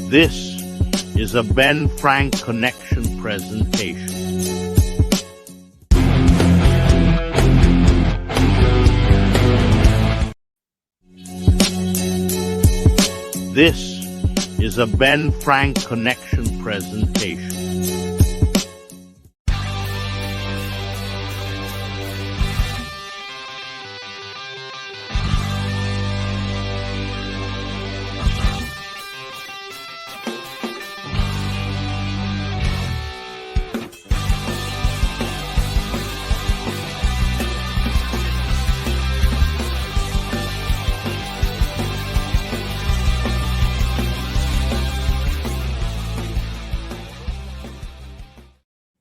This is a Ben Frank Connection presentation. This is a Ben Frank Connection presentation.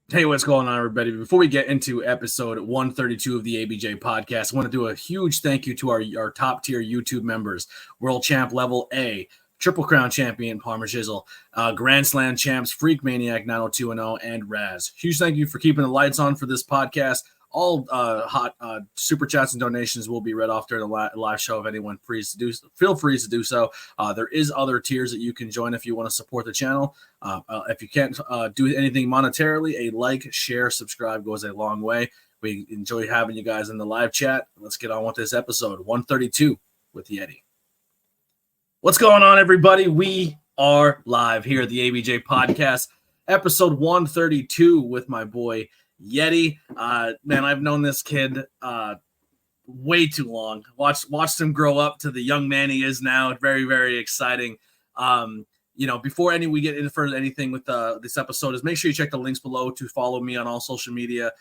Hey, what's going on, everybody? Before we get into episode 132 of the ABJ Podcast, I want to do a huge thank you to our top-tier YouTube members, World Champ Level A, Triple Crown Champion Palmer Shizzle, Grand Slam Champs Freak Maniac 90210, and Raz. Huge thank you for keeping the lights on for this podcast. All hot super chats and donations will be read off during the live show. If anyone feel free to do so. There is other tiers that you can join if you want to support the channel. If you can't do anything monetarily, a like, share, subscribe goes a long way. We enjoy having you guys in the live chat. Let's get on with this episode 132 with Yeddi. What's going on, everybody? We are live here at the ABJ Podcast, episode 132 with my boy Yeddi. Man, I've known this kid way too long. Watched him grow up to the young man he is now. Very, very exciting. Before we get into further anything with this episode, is make sure you check the links below to follow me on all social media.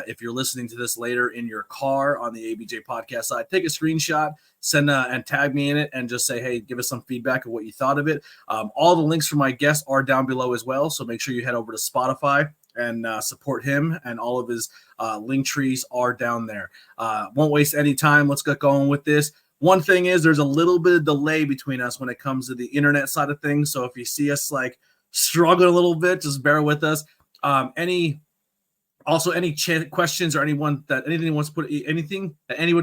If you're listening to this later in your car on the ABJ Podcast side, take a screenshot, send and tag me in it, and just say, hey, give us some feedback of what you thought of it. All the links for my guests are down below as well, so make sure you head over to Spotify and support him, and all of his link trees are down there. Won't waste any time. Let's get going with this. One thing is there's a little bit of delay between us when it comes to the internet side of things. So if you see us struggling a little bit, just bear with us. Any questions or anything that anybody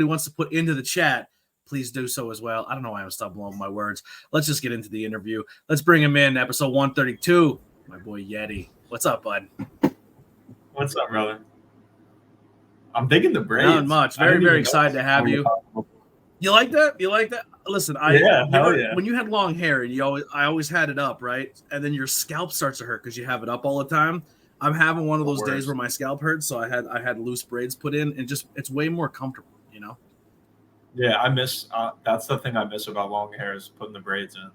wants to put into the chat, please do so as well. I don't know why I'm stumbling over my words. Let's just get into the interview. Let's bring him in. Episode 132. My boy Yeddi. What's up, bud? What's up, brother? I'm digging the braids. Not much. Very, very excited to have you. You like that? Listen, when you had long hair, I always had it up, right? And then your scalp starts to hurt because you have it up all the time. I'm having one of those days where my scalp hurts, so I had loose braids put in, and it's way more comfortable, Yeah, I miss. That's the thing I miss about long hair is putting the braids in.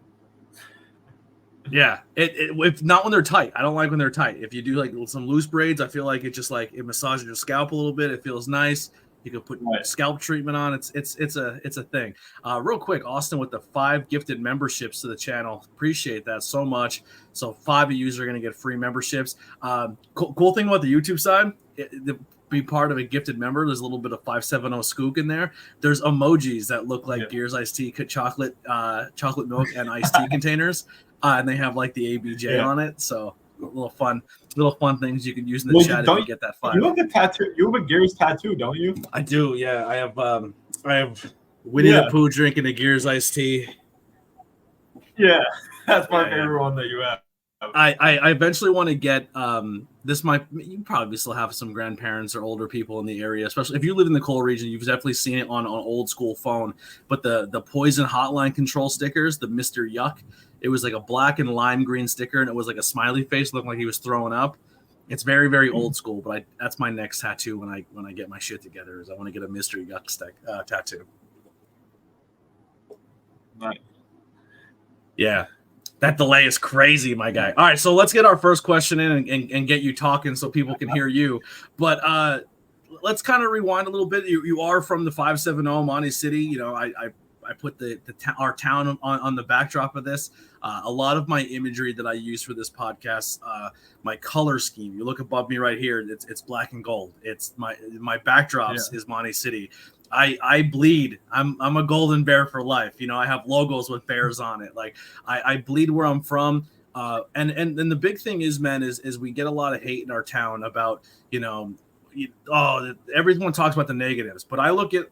Yeah, if not when they're tight. I don't like when they're tight. If you do some loose braids, I feel like it just it massages your scalp a little bit. It feels nice. You can put scalp treatment on. It's a thing. Real quick, Austin with the 5 gifted memberships to the channel. Appreciate that so much. So 5 of you are going to get free memberships. Cool thing about the YouTube side, be part of a gifted member. There's a little bit of 570 skook in there. There's emojis that look like Gears iced tea, chocolate milk, and iced tea containers, and they have the ABJ on it. So little fun things you can use in the chat if you get that fun. You have a tattoo. You have a Gears tattoo, don't you? I do. Yeah, I have Winnie the Pooh drinking a Gears iced tea. Yeah, that's my favorite one that you have. I eventually want to get you probably still have some grandparents or older people in the area, especially if you live in the coal region. You've definitely seen it on old school phone. But the poison hotline control stickers, the Mr. Yuck, it was like a black and lime green sticker, and it was like a smiley face, looked like he was throwing up. It's very, very old school, but that's my next tattoo when I get my shit together. Is I want to get a Mr. Yuck tattoo. Nice. Yeah. That delay is crazy, my guy. All right, so let's get our first question in and get you talking so people can hear you. But let's kind of rewind a little bit. You are from the 570 Monte City. I put our town on the backdrop of this. A lot of my imagery that I use for this podcast, my color scheme. You look above me right here. It's black and gold. It's my backdrops is Monte City. I bleed. I'm a golden bear for life. I have logos with bears on it. I bleed where I'm from. And the big thing is, man, is we get a lot of hate in our town about, everyone talks about the negatives, but I look at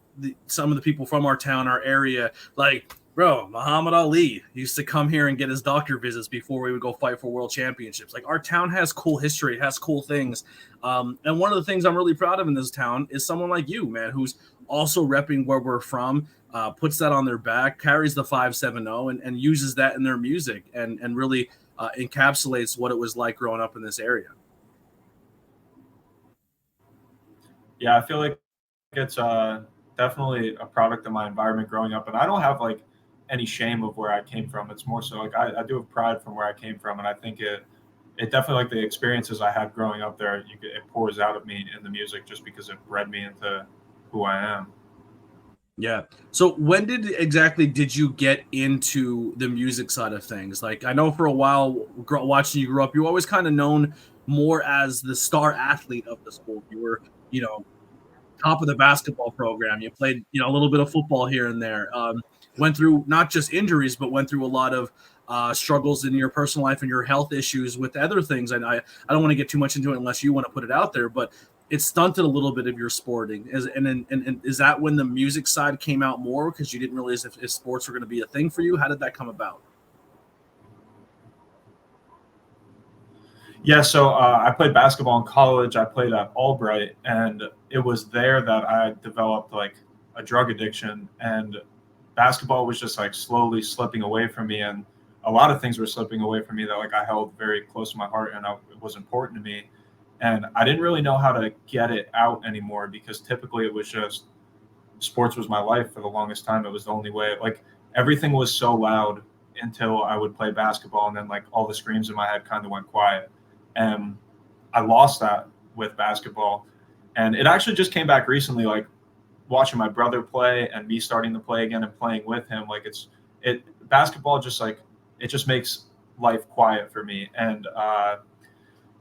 some of the people from our town, our area, like Bro, Muhammad Ali used to come here and get his doctor visits before we would go fight for world championships. Like, our town has cool history, it has cool things. And one of the things I'm really proud of in this town is someone like you, man, who's also repping where we're from, puts that on their back, carries the 570 and uses that in their music and really encapsulates what it was like growing up in this area. Yeah, I feel like it's definitely a product of my environment growing up. And I don't have like any shame of where I came from. It's more so like I do have pride from where I came from. And I think it definitely, like, the experiences I had growing up there, it pours out of me in the music just because it bred me into who I am. Yeah. So when did you get into the music side of things? Like, I know for a while watching you grow up, you were always kind of known more as the star athlete of the school. You were, top of the basketball program. You played, a little bit of football here and there. Went through not just injuries, but went through a lot of struggles in your personal life and your health issues with other things. And I don't want to get too much into it unless you want to put it out there, but it stunted a little bit of your sporting. And is that when the music side came out more because you didn't realize if sports were going to be a thing for you? How did that come about? Yeah, so I played basketball in college. I played at Albright, and it was there that I developed like a drug addiction, and basketball was just like slowly slipping away from me, and a lot of things were slipping away from me that like I held very close to my heart and it was important to me. And I didn't really know how to get it out anymore because typically it was just sports was my life for the longest time. It was the only way. Like, everything was so loud until I would play basketball, and then like all the screams in my head kind of went quiet. And I lost that with basketball. And it actually just came back recently, like watching my brother play and me starting to play again and playing with him. Like, basketball just like, it just makes life quiet for me. And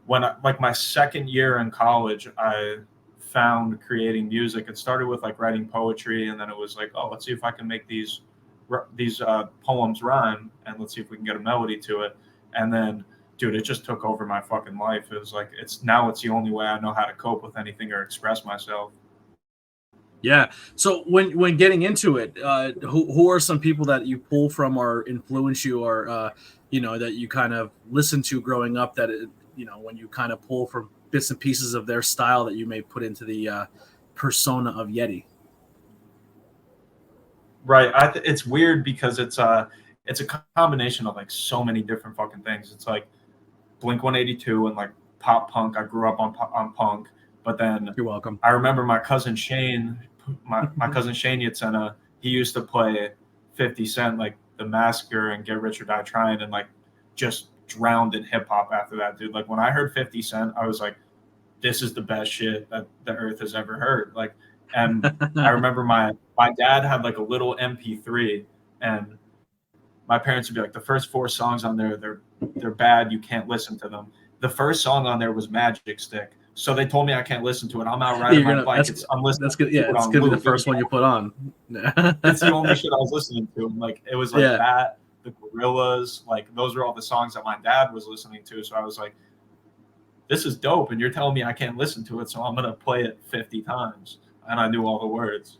when my second year in college, I found creating music. It started with like writing poetry, and then it was like, oh, let's see if I can make these poems rhyme, and let's see if we can get a melody to it. And then, dude, it just took over my fucking life. It was like, it's the only way I know how to cope with anything or express myself. Yeah. So when getting into it, who are some people that you pull from or influence you, or that you kind of listen to growing up, that when you kind of pull from bits and pieces of their style that you may put into the persona of Yeddi? Right. It's weird because it's a combination of like so many different fucking things. It's like Blink-182 and like pop punk. I grew up on punk, but then you're welcome. I remember my cousin Shane, my cousin Shane Yatsena, he used to play 50 Cent, like The Massacre and Get Rich or Die Trying, and like just drowned in hip hop after that, dude. Like, when I heard 50 Cent, I was like, this is the best shit that the earth has ever heard. Like, and I remember my dad had like a little MP3, and my parents would be like, the first 4 songs on there, they're bad. You can't listen to them. The first song on there was Magic Stick. So they told me I can't listen to it. I'm out riding my bike. I'm listening. That's good. Yeah, it's gonna be the first one you put on. It's the only shit I was listening to. Like, it was like that, the Gorillaz, like those were all the songs that my dad was listening to. So I was like, this is dope, and you're telling me I can't listen to it, so I'm gonna play it 50 times, and I knew all the words.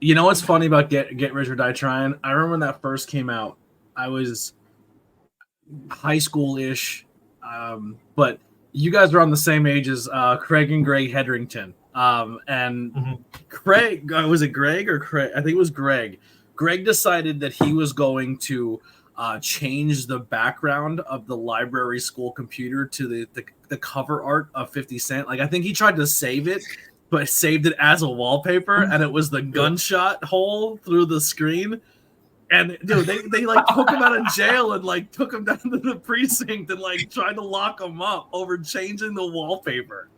You know what's funny about Get Rich or Die Trying? I remember when that first came out, I was high school-ish, but you guys were on the same age as Craig and Greg Hedrington. And Craig, was it Greg or Craig? I think it was Greg. Greg decided that he was going to change the background of the library school computer to the cover art of 50 Cent. Like, I think he tried to save it, but saved it as a wallpaper, and it was the gunshot hole through the screen. And dude, they like took him out of jail and like took him down to the precinct and like tried to lock him up over changing the wallpaper.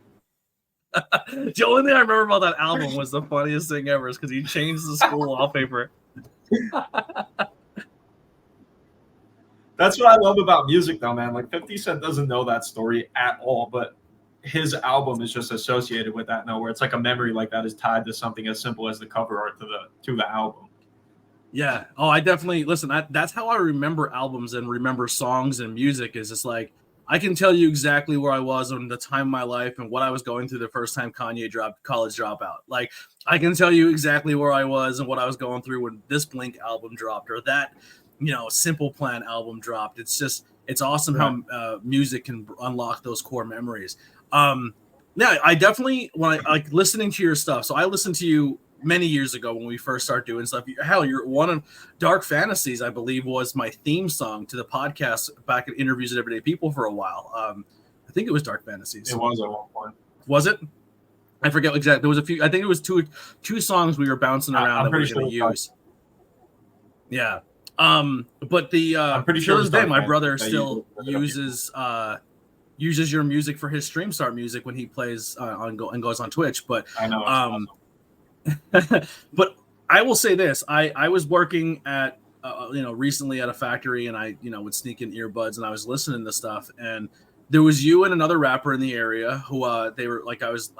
The only thing I remember about that album was the funniest thing ever, is because he changed the school wallpaper. That's what I love about music, though, man. Like, 50 Cent doesn't know that story at all, but his album is just associated with that. Where it's like a memory like that is tied to something as simple as the cover art to the album. Yeah. Oh, I definitely listen. That's how I remember albums and remember songs and music. Is just like I can tell you exactly where I was in the time of my life and what I was going through the first time Kanye dropped College Dropout. Like, I can tell you exactly where I was and what I was going through when this Blink album dropped or that, Simple Plan album dropped. It's awesome how music can unlock those core memories. Yeah, I definitely, when I like listening to your stuff. So I listened to you many years ago when we first started doing stuff. Hell, you're one of Dark Fantasies, I believe, was my theme song to the podcast back at Interviews with Everyday People for a while. I think it was Dark Fantasies. It was at one point. Was it? I forget exactly. There was a few. I think it was two songs we were bouncing around that we were going to use. Yeah. But I'm pretty sure today my brother still uses your music for his Stream Start music when he plays and goes on Twitch. But I know. Awesome. But I will say this: I was working at recently at a factory, and I would sneak in earbuds, and I was listening to stuff, and there was you and another rapper in the area who they were like I was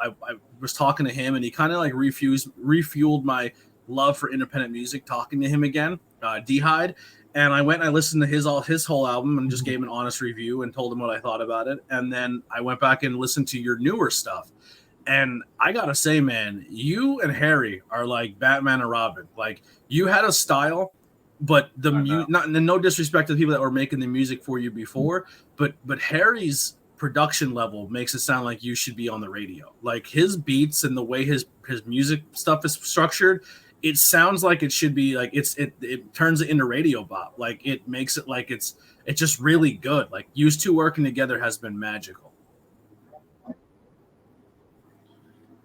talking to him, and he kind of like refueled my love for independent music talking to him again, D-Hide. And I went and I listened to his whole album and just gave him an honest review and told him what I thought about it. And then I went back and listened to your newer stuff. And I gotta say, man, you and Harry are like Batman and Robin. Like, you had a style, but no disrespect to the people that were making the music for you before, but Harry's production level makes it sound like you should be on the radio. Like, his beats and the way his music stuff is structured, it sounds like it should be like it turns it into radio bop. Like, it makes it like it's just really good. Like, you two working together has been magical.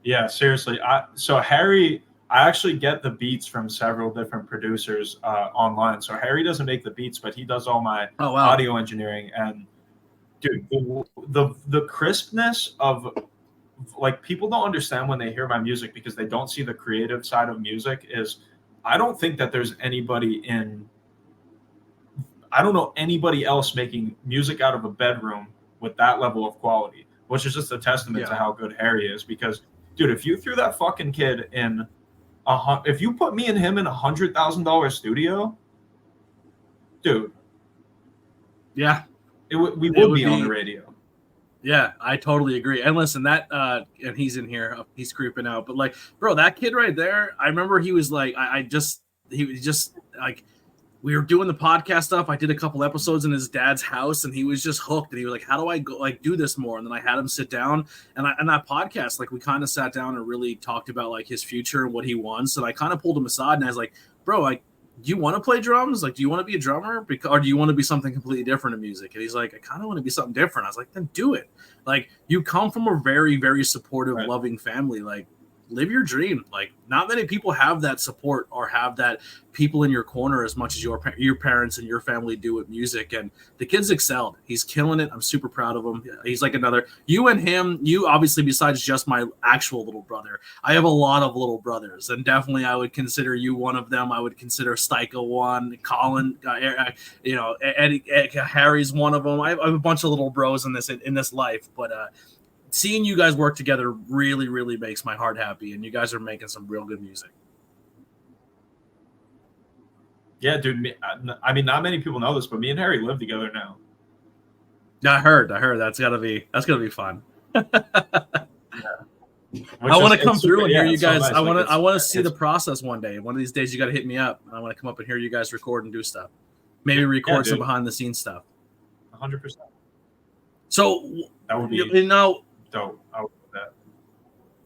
Yeah, seriously. So Harry, I actually get the beats from several different producers online. So Harry doesn't make the beats, but he does all my audio engineering. And dude, the crispness of, like, people don't understand when they hear my music because they don't see the creative side of music. Is I don't think that there's I don't know anybody else making music out of a bedroom with that level of quality, which is just a testament to how good Harry is. Because, dude, if you threw that fucking kid in if you put me and him in $100,000 studio, dude, we would be on the radio. Yeah, I totally agree. And listen, that and he's in here, he's creeping out. But like, bro, that kid right there, I remember he was like, he was just like, we were doing the podcast stuff. I did a couple episodes in his dad's house, and he was just hooked. And he was like, "How do I go like do this more?" And then I had him sit down, and that podcast, like, we kind of sat down and really talked about like his future and what he wants. And I kind of pulled him aside, and I was like, "Bro, like, do you want to play drums? Like, do you want to be a drummer? Or do you want to be something completely different in music?" And he's like, "I kind of want to be something different." I was like, "Then do it." Like, you come from a very, very supportive, loving family. Like, live your dream. Like, not many people have that support or have that people in your corner as much as your parents and your family do with music. And the kid's excelled. He's killing it. I'm super proud of him. He's like you and him, you obviously, besides just my actual little brother, I have a lot of little brothers, and definitely I would consider you one of them. I would consider Styka one, Colin, Eddie, Harry's one of them. I have a bunch of little bros in this life, but seeing you guys work together really, really makes my heart happy, and you guys are making some real good music. Yeah, dude. I mean, not many people know this, but me and Harry live together now. I heard. That's gotta be fun. I want to come through and hear you guys. So nice. I want to see the process one day. One of these days, you got to hit me up. I want to come up and hear you guys record and do stuff. Maybe record some behind the scenes stuff. 100%. So that would be dope. I would do that.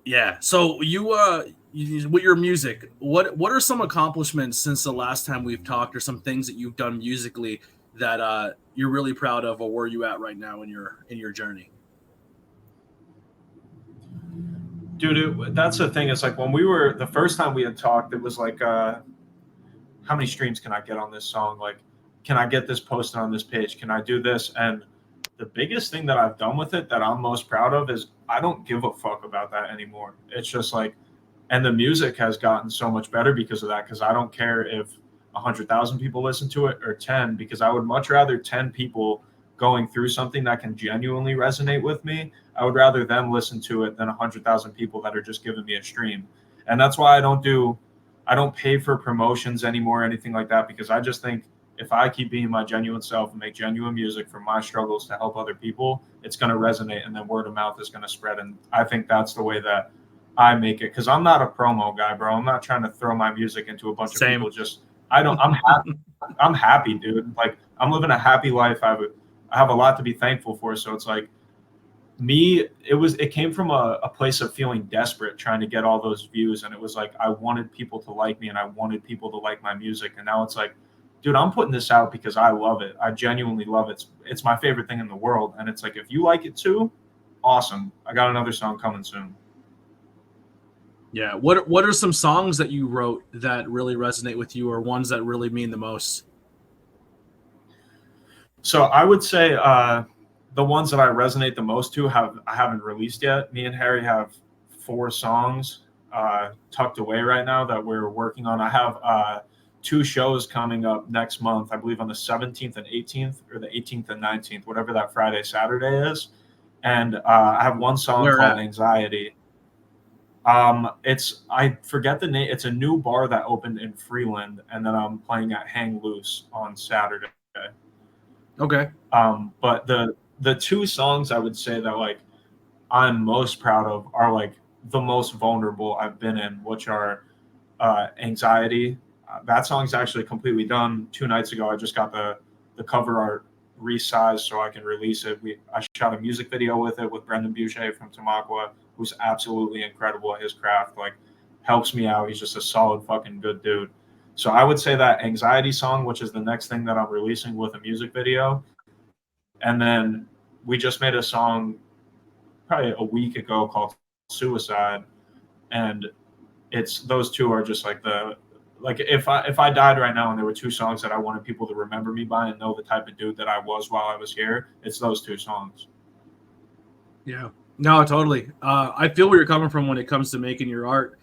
Yeah. So you with your music, what are some accomplishments since the last time we've talked, or some things that you've done musically that you're really proud of, or where are you at right now in your journey? Dude, that's the thing. It's like when the first time we had talked, it was like, how many streams can I get on this song? Like, can I get this posted on this page? Can I do this? And the biggest thing that I've done with it that I'm most proud of is I don't give a fuck about that anymore. It's just like, and the music has gotten so much better because of that, because I don't care if 100,000 people listen to it or 10, because I would much rather 10 people going through something that can genuinely resonate with me. I would rather them listen to it than 100,000 people that are just giving me a stream. And that's why I don't pay for promotions anymore or anything like that, because I just think if I keep being my genuine self and make genuine music from my struggles to help other people, it's going to resonate, and then word of mouth is going to spread. And I think that's the way that I make it, because I'm not a promo guy, bro. I'm not trying to throw my music into a bunch of people. I'm happy, dude. Like, I'm living a happy life. I have a lot to be thankful for. So it's like, it came from a place of feeling desperate, trying to get all those views. And it was like, I wanted people to like me, and I wanted people to like my music. And now it's like, dude, I'm putting this out because I love it. I genuinely love it. It's my favorite thing in the world. And it's like, if you like it too, awesome. I got another song coming soon. Yeah. What are some songs that you wrote that really resonate with you, or ones that really mean the most? So I would say the ones that I resonate the most to I haven't released yet. Me and Harry have 4 songs tucked away right now that we're working on. I have 2 shows coming up next month, I believe on the 17th and 18th, or the 18th and 19th, whatever that Friday, Saturday is. And I have one song called Anxiety. I forget the name. It's a new bar that opened in Freeland, and then I'm playing at Hang Loose on Saturday. Okay. But the 2 songs I would say that like I'm most proud of are like the most vulnerable I've been in, which are Anxiety. That song's actually completely done. 2 nights ago, I just got the cover art resized so I can release it. I shot a music video with it with Brendan Boucher from Tamaqua, who's absolutely incredible at his craft, like helps me out. He's just a solid fucking good dude. So I would say that Anxiety song, which is the next thing that I'm releasing with a music video. And then we just made a song probably a week ago called Suicide. And those 2 are just like if I died right now and there were 2 songs that I wanted people to remember me by and know the type of dude that I was while I was here, it's those 2 songs. Yeah. No, totally. I feel where you're coming from when it comes to making your art.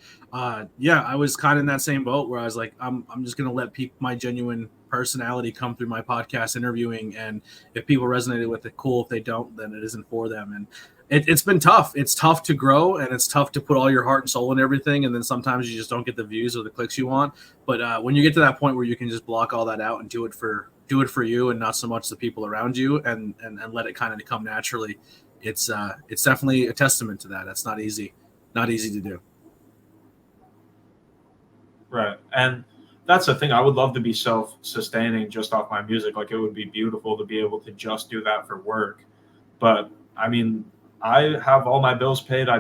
Yeah, I was kind of in that same boat where I was like, I'm just going to let my genuine personality come through my podcast interviewing. And if people resonated with it, cool. If they don't, then it isn't for them. And it's been tough. It's tough to grow, and it's tough to put all your heart and soul in everything. And then sometimes you just don't get the views or the clicks you want. But when you get to that point where you can just block all that out and do it for you and not so much the people around you, and let it kind of come naturally, it's definitely a testament to that. That's not easy to do. Right. And that's the thing. I would love to be self-sustaining just off my music. Like, it would be beautiful to be able to just do that for work. But I mean, I have all my bills paid. I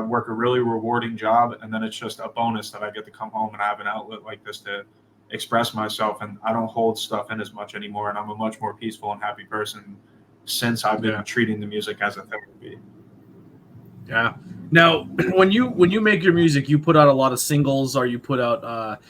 work a really rewarding job, and then it's just a bonus that I get to come home and I have an outlet like this to express myself, and I don't hold stuff in as much anymore. And I'm a much more peaceful and happy person since I've been treating the music as a therapy. Yeah. Now, when you make your music, you put out a lot of singles, or you put out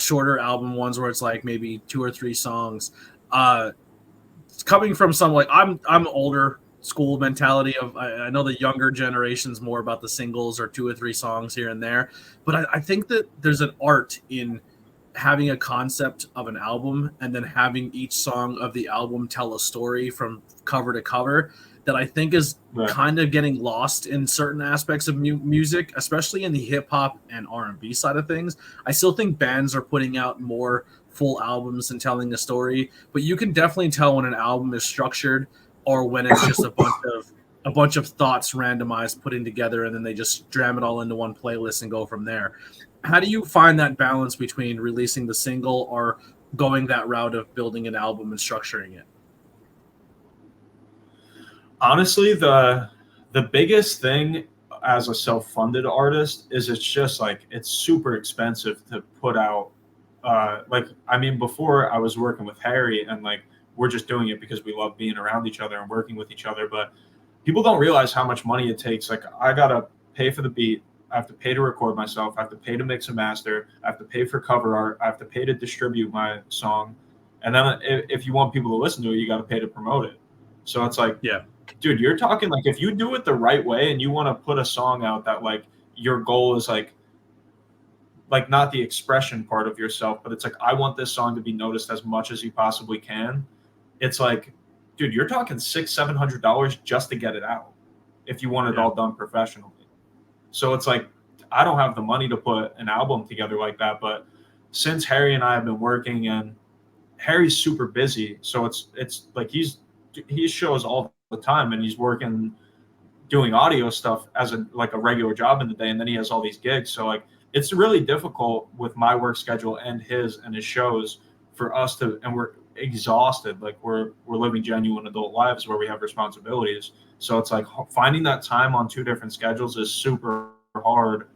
shorter album ones where it's like maybe 2 or 3 songs. It's coming from some, like, I'm older school mentality of, I know the younger generation's more about the singles or 2 or 3 songs here and there, but I think that there's an art in having a concept of an album and then having each song of the album tell a story from cover to cover that I think is kind of getting lost in certain aspects of music, especially in the hip hop and R&B side of things. I still think bands are putting out more full albums and telling a story, but you can definitely tell when an album is structured or when it's just a bunch of thoughts randomized, putting together, and then they just jam it all into one playlist and go from there. How do you find that balance between releasing the single or going that route of building an album and structuring it? Honestly, the biggest thing as a self-funded artist is it's just like, it's super expensive to put out. Before I was working with Harry, and like, we're just doing it because we love being around each other and working with each other. But people don't realize how much money it takes. Like, I got to pay for the beat. I have to pay to record myself. I have to pay to mix and master. I have to pay for cover art. I have to pay to distribute my song. And then if you want people to listen to it, you got to pay to promote it. So it's like, yeah, dude, you're talking like, if you do it the right way and you want to put a song out that like your goal is like not the expression part of yourself, but it's like, I want this song to be noticed as much as you possibly can. It's like, dude, you're talking $600-$700 just to get it out if you want it all done professionally. So it's like, I don't have the money to put an album together like that. But since Harry and I have been working, and Harry's super busy, so it's like he shows all the time, and he's working doing audio stuff as a regular job in the day, and then he has all these gigs. So like it's really difficult with my work schedule and his shows for us to, and we're exhausted. Like we're living genuine adult lives where we have responsibilities. So it's like finding that time on two different schedules is super hard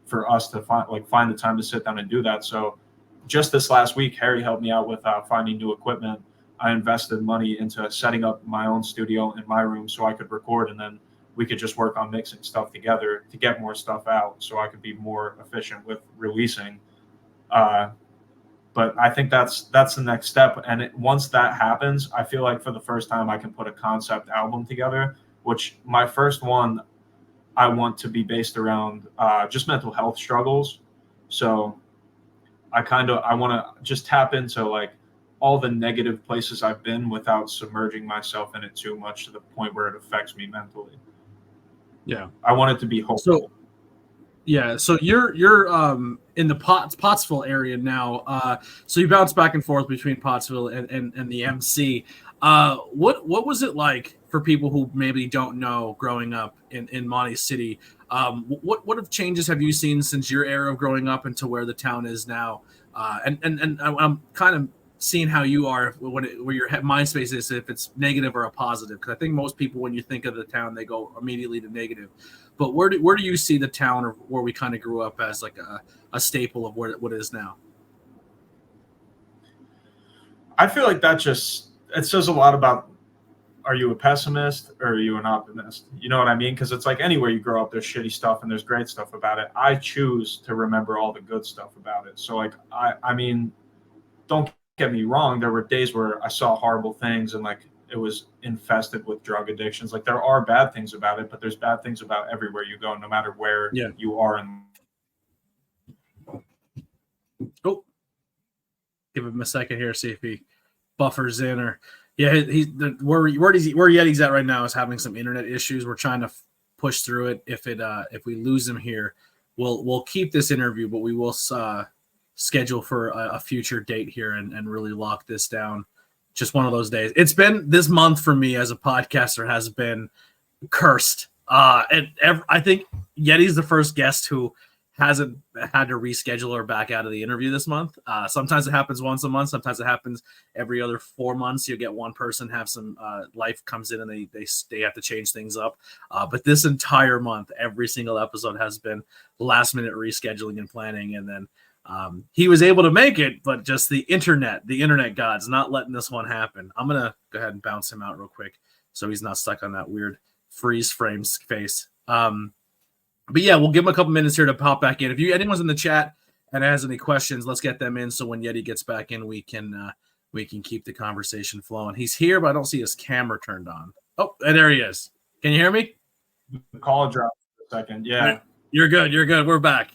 for us to find the time to sit down and do that. So just this last week, Harry helped me out with finding new equipment. I invested money into setting up my own studio in my room so I could record, and then we could just work on mixing stuff together to get more stuff out so I could be more efficient with releasing. But I think that's the next step. And once that happens, I feel like for the first time I can put a concept album together, which my first one, I want to be based around just mental health struggles. So I want to just tap into like all the negative places I've been without submerging myself in it too much to the point where it affects me mentally. Yeah. I want it to be hopeful. So you're in the Pottsville area now. So you bounce back and forth between Pottsville and the MC. What was it like for people who maybe don't know growing up in Monty City? What changes have you seen since your era of growing up into where the town is now? And I'm kind of seeing how you are where your mind space is, if it's negative or a positive. Because I think most people, when you think of the town, they go immediately to negative. But where do you see the town, or where we kind of grew up, as like a staple of what it is now? I feel like it says a lot about, are you a pessimist or are you an optimist? You know what I mean? Because it's like anywhere you grow up, there's shitty stuff and there's great stuff about it. I choose to remember all the good stuff about it. So like, I mean, don't get me wrong. There were days where I saw horrible things and like it was infested with drug addictions. Like there are bad things about it, but there's bad things about everywhere you go, no matter where you are. Oh, give him a second here, see if he buffers in or where Yeddi's at right now is having some internet issues. We're trying to push through it. If we lose him here, we'll keep this interview, but we will schedule for a future date here and really lock this down. Just one of those days. It's been this month for me as a podcaster has been cursed. I think Yeddi's the first guest who hasn't had to reschedule or back out of the interview this month. Sometimes it happens once a month. Sometimes it happens every other 4 months. You get one person have some life comes in and they have to change things up. But this entire month, every single episode has been last minute rescheduling and planning. And then he was able to make it, but just the internet gods not letting this one happen. I'm going to go ahead and bounce him out real quick so he's not stuck on that weird freeze frame face. But yeah, we'll give him a couple minutes here to pop back in. If anyone's in the chat and has any questions, let's get them in. So when Yeddi gets back in, we can keep the conversation flowing. He's here, but I don't see his camera turned on. Oh, and there he is. Can you hear me? The call dropped for a second. Yeah. You're good. We're back.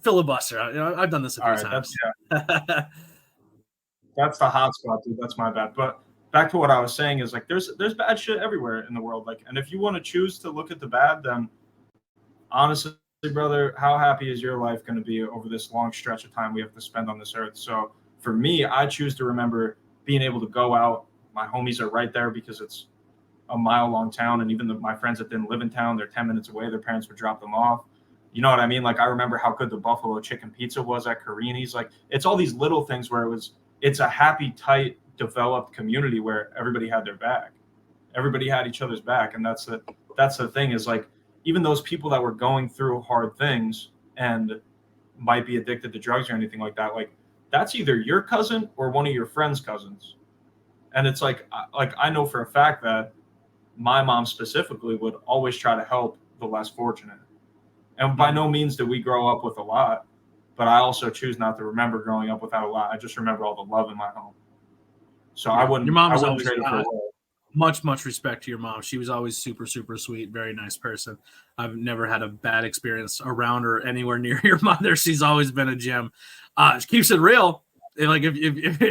Filibuster. I've done this a few times. That's the hot spot, dude. That's my bad. But back to what I was saying is like there's bad shit everywhere in the world. Like, and if you want to choose to look at the bad, then honestly, brother, how happy is your life going to be over this long stretch of time we have to spend on this earth? So for me, I choose to remember being able to go out. My homies are right there because it's a mile-long town, and even my friends that didn't live in town, they're 10 minutes away. Their parents would drop them off. You know what I mean? Like, I remember how good the buffalo chicken pizza was at Carini's. Like, it's all these little things where it's a happy, tight, developed community where everybody had their back. Everybody had each other's back. And that's the thing is, like, even those people that were going through hard things and might be addicted to drugs or anything like that, like, that's either your cousin or one of your friend's cousins. And it's like I know for a fact that my mom specifically would always try to help the less fortunate. And by no means did we grow up with a lot, but I also choose not to remember growing up without a lot. I just remember all the love in my home. So I wouldn't. Your mom was always trade it for a world. Much respect to your mom. She was always super, super sweet, very nice person. I've never had a bad experience around her anywhere near your mother. She's always been a gem. She keeps it real. Like if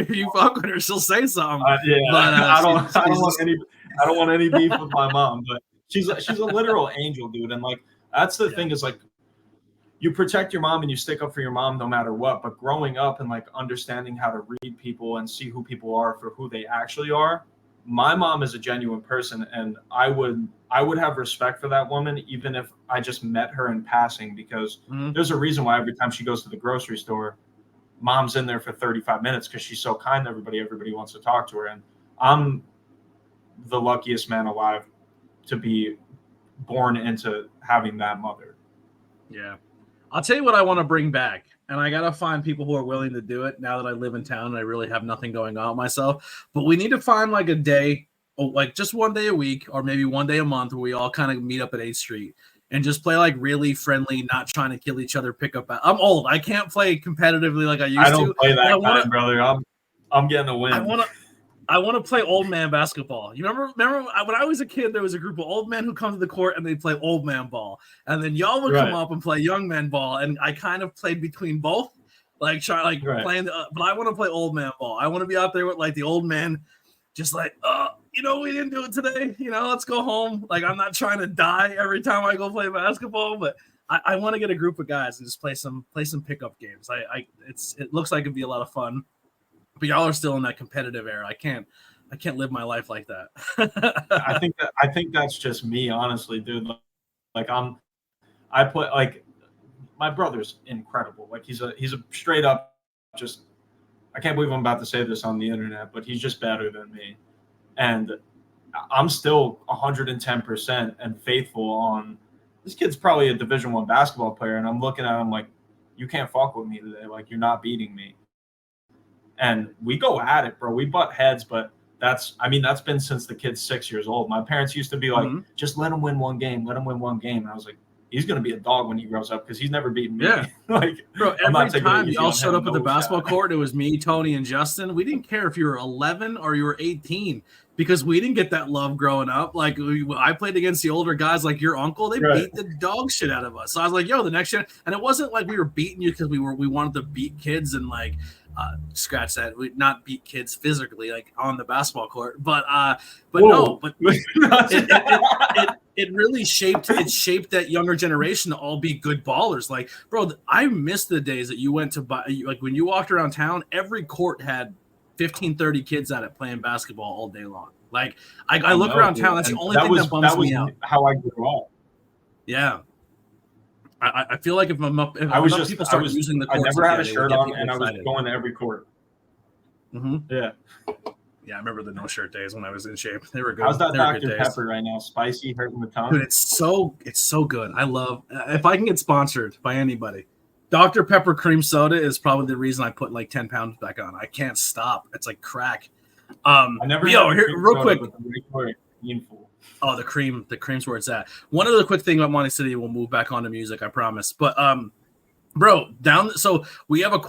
you fuck with her, she'll say something. But, I don't want any beef with my mom, but she's a literal angel, dude. And like that's the thing is like you protect your mom and you stick up for your mom no matter what. But growing up and like understanding how to read people and see who people are for who they actually are, my mom is a genuine person, and I would have respect for that woman even if I just met her in passing, because there's a reason why every time she goes to the grocery store, mom's in there for 35 minutes because she's so kind to everybody. Everybody wants to talk to her, and I'm the luckiest man alive to be born into having that mother. Yeah. I'll tell you what I want to bring back, and I got to find people who are willing to do it now that I live in town and I really have nothing going on myself. But we need to find like a day, like just one day a week or maybe one day a month where we all kind of meet up at 8th Street and just play like really friendly, not trying to kill each other pickup. I'm old. I can't play competitively like I used to. I don't play that kind, brother. I'm getting a win. I want to play old man basketball. You remember when I was a kid, there was a group of old men who come to the court and they play old man ball. And then y'all would come up and play young man ball. And I kind of played between both, playing but I want to play old man ball. I want to be out there with like the old man, just like, we didn't do it today. Let's go home. Like, I'm not trying to die every time I go play basketball, but I want to get a group of guys and just play some pickup games. It looks like it'd be a lot of fun. But y'all are still in that competitive era. I can't live my life like that. I think that's just me, honestly, dude. Like I play, like, my brother's incredible. Like he's a straight up, just, I can't believe I'm about to say this on the internet, but he's just better than me. And I'm still 110% and faithful on, this kid's probably a Division I basketball player, and I'm looking at him like, you can't fuck with me today. Like, you're not beating me. And we go at it, bro. We butt heads, but that's been since the kid's 6 years old. My parents used to be like, just let him win one game. Let him win one game. And I was like, he's going to be a dog when he grows up because he's never beaten me. Yeah. Like, bro, every time y'all showed up at the basketball court, it was me, Tony, and Justin. We didn't care if you were 11 or you were 18 because we didn't get that love growing up. Like, I played against the older guys like your uncle. They beat the dog shit out of us. So I was like, yo, the next year. And it wasn't like we were beating you because we wanted to beat kids and like, scratch that, we not beat kids physically like on the basketball court, but it really shaped that younger generation to all be good ballers. Like, bro, I miss the days that you went to like when you walked around town, every court had 15-30 kids at it playing basketball all day long. Like, I look around town, that's the only thing that bums me out. How I grew up. Yeah. I feel like if people start using the courts, I never had a shirt on, and I was going to every court. Yeah, I remember the no shirt days when I was in shape. They were good. How's that Dr. Pepper right now? Spicy, hurting the tongue. Dude, it's so good. I love, if I can get sponsored by anybody. Dr. Pepper cream soda is probably the reason I put like 10 pounds back on. I can't stop. It's like crack. I never real quick. Oh, the cream's where it's at. One other quick thing about Monty City, we'll move back onto music, I promise. But bro, so we have a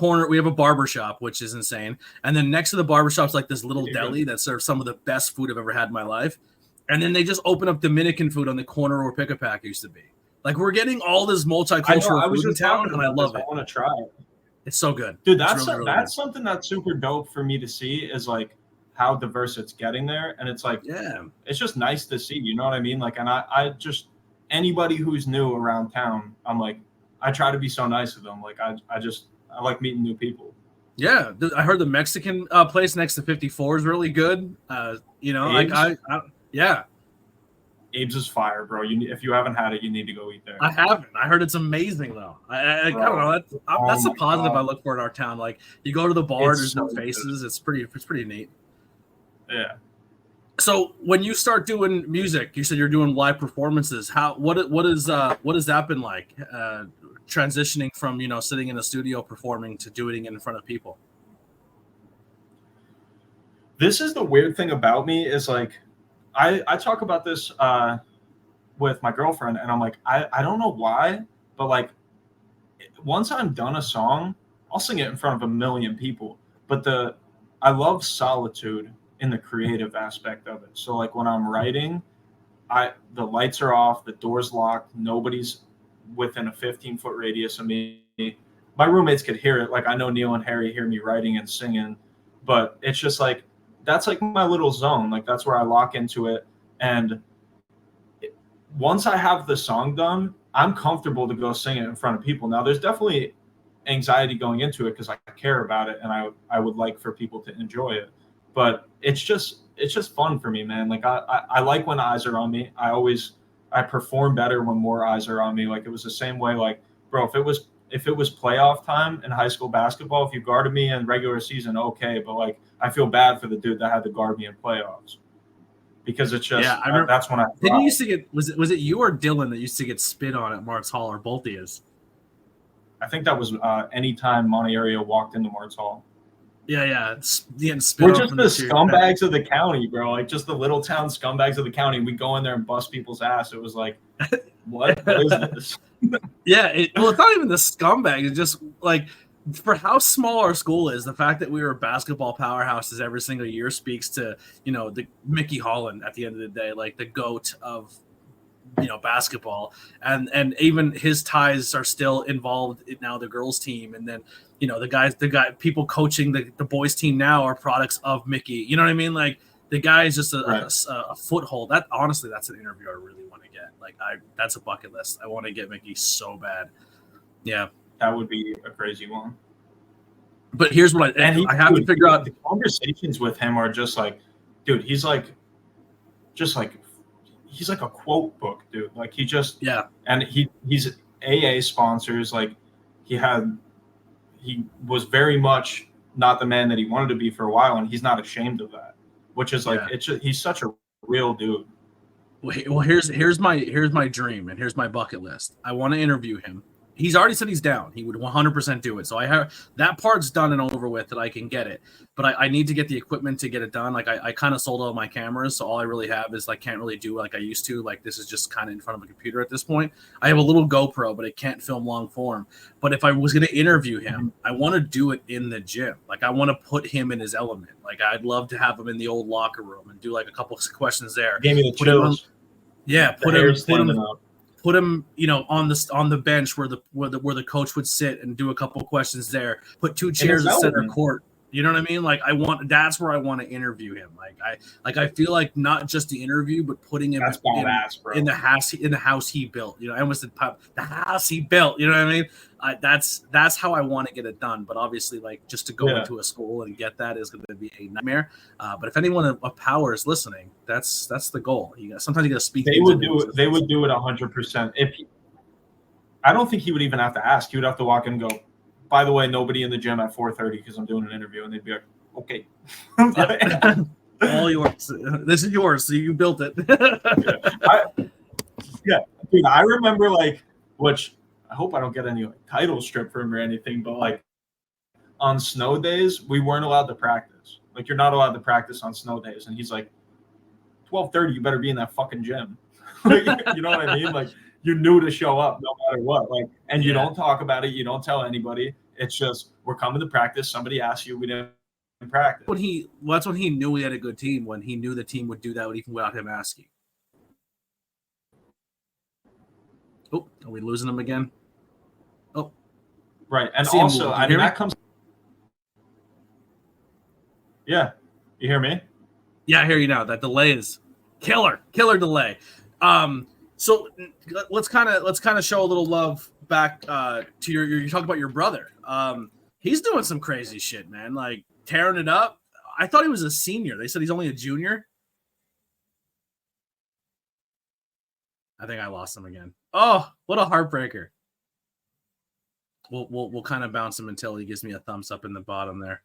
barber shop, which is insane. And then next to the barber shop's like this little deli that serves some of the best food I've ever had in my life. And then they just open up Dominican food on the corner where Pick a Pack used to be. Like, we're getting all this multicultural food in town, and I love it. I want to try it. It's so good. Dude, that's something that's super dope for me to see, is like how diverse it's getting there. And it's like, it's just nice to see, you know what I mean? Like, and I just, anybody who's new around town, I'm like, I try to be so nice to them. Like, I like meeting new people. Yeah. I heard the Mexican place next to 54 is really good. Abe's is fire, bro. If you haven't had it, you need to go eat there. I haven't. I heard it's amazing though. I don't know. That's the positive I look for in our town. Like, you go to the bar, there's no faces. It's pretty neat. Yeah. So when you start doing music, you said you're doing live performances. What has that been like? Transitioning from sitting in a studio performing to doing it in front of people. This is the weird thing about me is like, I talk about this with my girlfriend, and I'm like, I don't know why, but like, once I'm done a song, I'll sing it in front of a million people. But I love solitude in the creative aspect of it. So like when I'm writing, the lights are off, the door's locked, nobody's within a 15-foot radius of me. My roommates could hear it. Like, I know Neil and Harry hear me writing and singing, but it's just like, that's like my little zone. Like, that's where I lock into it. And once I have the song done, I'm comfortable to go sing it in front of people. Now, there's definitely anxiety going into it because I care about it and I would like for people to enjoy it. But it's just fun for me, man. Like I like when eyes are on me. I perform better when more eyes are on me. Like it was the same way. Like, bro, if it was playoff time in high school basketball, if you guarded me in regular season, okay. But like I feel bad for the dude that had to guard me in playoffs. Because it's just I remember, that's when I didn't you used to get was it you or Dylan that used to get spit on at Marks Hall, or both of you? I think that was anytime Monteario walked into Marks Hall. Yeah. Getting spit We're on just from the scumbags of the county, bro. Like just the little town scumbags of the county. We go in there and bust people's ass. It was like, what is this? Yeah, it's not even the scumbag. It's just like, for how small our school is, the fact that we were basketball powerhouses every single year speaks to, the Mickey Holland at the end of the day, like the GOAT of, basketball. And even his ties are still involved in now the girls team. And then, people coaching the boys team now are products of Mickey. You know what I mean? Like the guy is just a foothold. That honestly, that's an interview I really want to get. Like that's a bucket list. I want to get Mickey so bad. Yeah. That would be a crazy one. But here's what I have to figure out. The conversations with him are just like, dude, he's like a quote book, dude. Like he just, and he's AA sponsors. Like he was very much not the man that he wanted to be for a while. And he's not ashamed of that, which is like, he's such a real dude. Well, here's my dream and here's my bucket list. I want to interview him. He's already said he's down. He would 100% do it. So I have that part's done and over with that I can get it. But I need to get the equipment to get it done. Like I kind of sold all my cameras. So all I really have is like can't really do like I used to. Like this is just kind of in front of a computer at this point. I have a little GoPro, but it can't film long form. But if I was going to interview him, I want to do it in the gym. Like I want to put him in his element. Like I'd love to have him in the old locker room and do like a couple of questions there. Gave me the chills. Put him, on the bench where the coach would sit and do a couple of questions there. Put two chairs at center court. You know what I mean? Like that's where I want to interview him. I feel like not just the interview, but putting him in the house he built. I almost said the house he built. You know what I mean? That's how I want to get it done. But obviously, like just to go into a school and get that is going to be a nightmare. But if anyone of power is listening, that's the goal. Sometimes you got to speak. They would do it. They would do it 100%. I don't think he would even have to ask. He would have to walk in and go, by the way, nobody in the gym at 4:30 because I'm doing an interview, and they'd be like, okay. All yours. This is yours. So you built it. Dude, I remember which I hope I don't get any title strip from him or anything, but like on snow days, we weren't allowed to practice. Like you're not allowed to practice on snow days. And he's like, 12:30, you better be in that fucking gym. You know what I mean? Like you knew to show up no matter what. Like, and you don't talk about it. You don't tell anybody. It's just, we're coming to practice. Somebody asks you, we didn't practice. That's when he knew we had a good team, when he knew the team would do that even without him asking. Oh, are we losing him again? Oh, right. And also, I mean, that comes. Yeah. You hear me? Yeah, I hear you now. That delay is killer delay. So let's kind of show a little love back to you talk about your brother. He's doing some crazy shit, man. Like tearing it up. I thought he was a senior. They said he's only a junior. I think I lost him again. Oh, what a heartbreaker. We'll kind of bounce him until he gives me a thumbs up in the bottom there.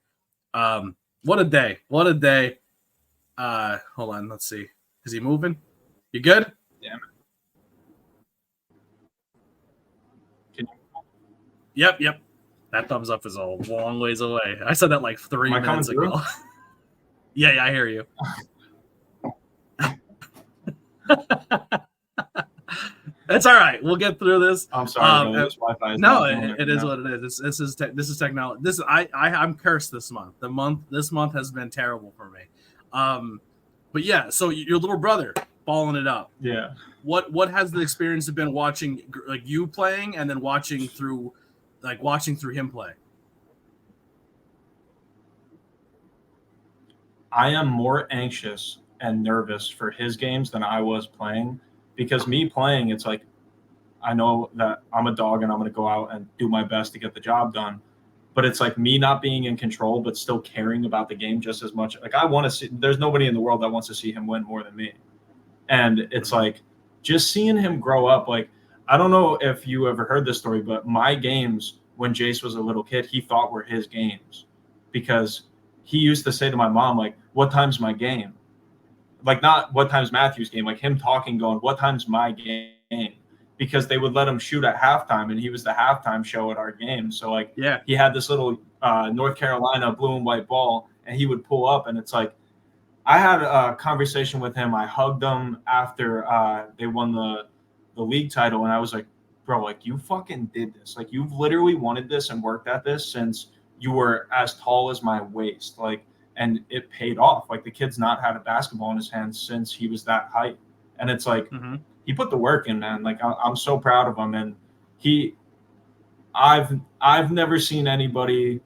What a day. What a day. Hold on, let's see. Is he moving? You good? Yeah. Yep. That thumbs up is a long ways away. I said that like 3 minutes ago. Yeah, I hear you. It's all right. We'll get through this. I'm sorry. This Wi-Fi is it is what it is. This is technology. I'm cursed this month. This month has been terrible for me. But yeah. So your little brother balling it up. Yeah. What has the experience been watching like you playing and then watching through him play? I am more anxious and nervous for his games than I was playing, because me playing, it's like I know that I'm a dog and I'm going to go out and do my best to get the job done. But it's like me not being in control, but still caring about the game just as much. Like I want to see, there's nobody in the world that wants to see him win more than me. And it's like just seeing him grow up. Like, I don't know if you ever heard this story, but my games when Jace was a little kid, he thought were his games because he used to say to my mom, like, what time's my game? Like, not what time's Matthew's game, like him talking, going, what time's my game? Because they would let him shoot at halftime, and he was the halftime show at our game. So, like, Yeah. he had this little North Carolina blue and white ball, and he would pull up, and it's like, I had a conversation with him. I hugged him after they won the league title, and I was like, bro, like, you fucking did this. Like, you've literally wanted this and worked at this since you were as tall as my waist. Like, and it paid off. Like, the kid's not had a basketball in his hands since he was that height. And it's like, he put the work in, man. Like, I'm so proud of him. And I've never seen anybody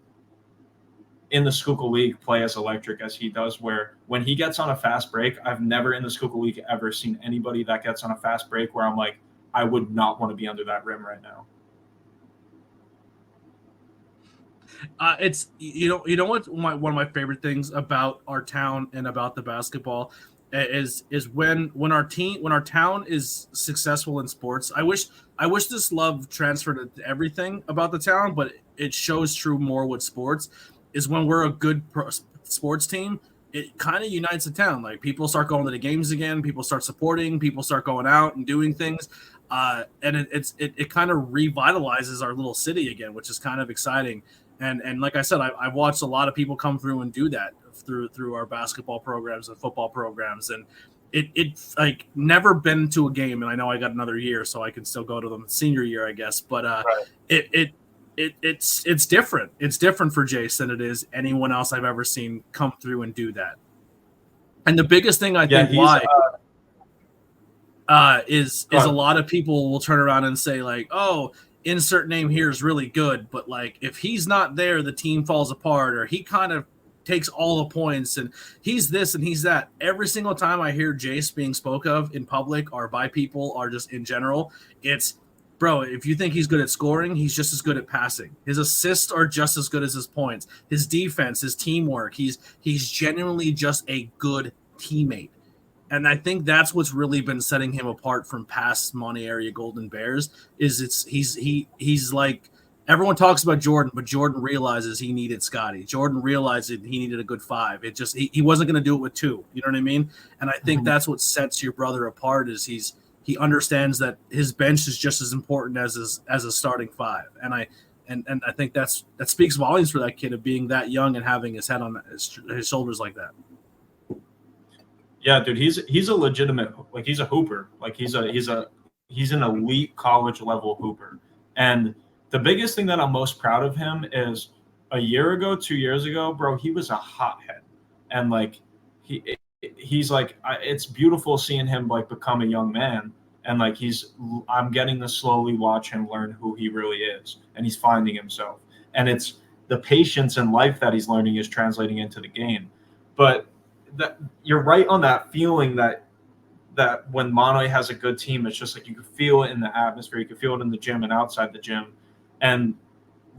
in the Schuylkill League play as electric as he does, where when he gets on a fast break, I've never in the Schuylkill League ever seen anybody that gets on a fast break where I'm like, I would not want to be under that rim right now. It's you know what one of my favorite things about our town and about the basketball is when our town is successful in sports. I wish this love transferred to everything about the town, but it shows true more with sports. Is when we're a good sports team, it kind of unites the town. Like, people start going to the games again, people start supporting, people start going out and doing things, and it kind of revitalizes our little city again, which is kind of exciting. And like I said, I've watched a lot of people come through and do that through our basketball programs and football programs, and it's like never been to a game. And I know I got another year, so I can still go to them senior year, I guess. But right. It's different. It's different for Jace than it is anyone else I've ever seen come through and do that. And the biggest thing I think why is a lot of people will turn around and say, like, oh, insert name here is really good, but like if he's not there, the team falls apart, or he kind of takes all the points and he's this and he's that. Every single time I hear Jace being spoke of in public or by people or just in general, it's, bro, if you think he's good at scoring, he's just as good at passing. His assists are just as good as his points. His defense, his teamwork, he's genuinely just a good teammate. And I think that's what's really been setting him apart from past Monty area Golden Bears is he's like, everyone talks about Jordan, but Jordan realizes he needed Scotty. Jordan realized he needed a good five. It just he wasn't going to do it with two. You know what I mean? And I think that's what sets your brother apart is he understands that his bench is just as important as a starting five. And I think that speaks volumes for that kid of being that young and having his head on his shoulders like that. Yeah, dude, he's a legitimate, like, he's a hooper. Like, he's an elite college level hooper. And the biggest thing that I'm most proud of him is 2 years ago, bro, he was a hothead. And like he's like, it's beautiful seeing him like become a young man. And like I'm getting to slowly watch him learn who he really is, and he's finding himself. And it's the patience in life that he's learning is translating into the game. But that you're right on that feeling that when Monoy has a good team, it's just like you can feel it in the atmosphere, you can feel it in the gym and outside the gym. And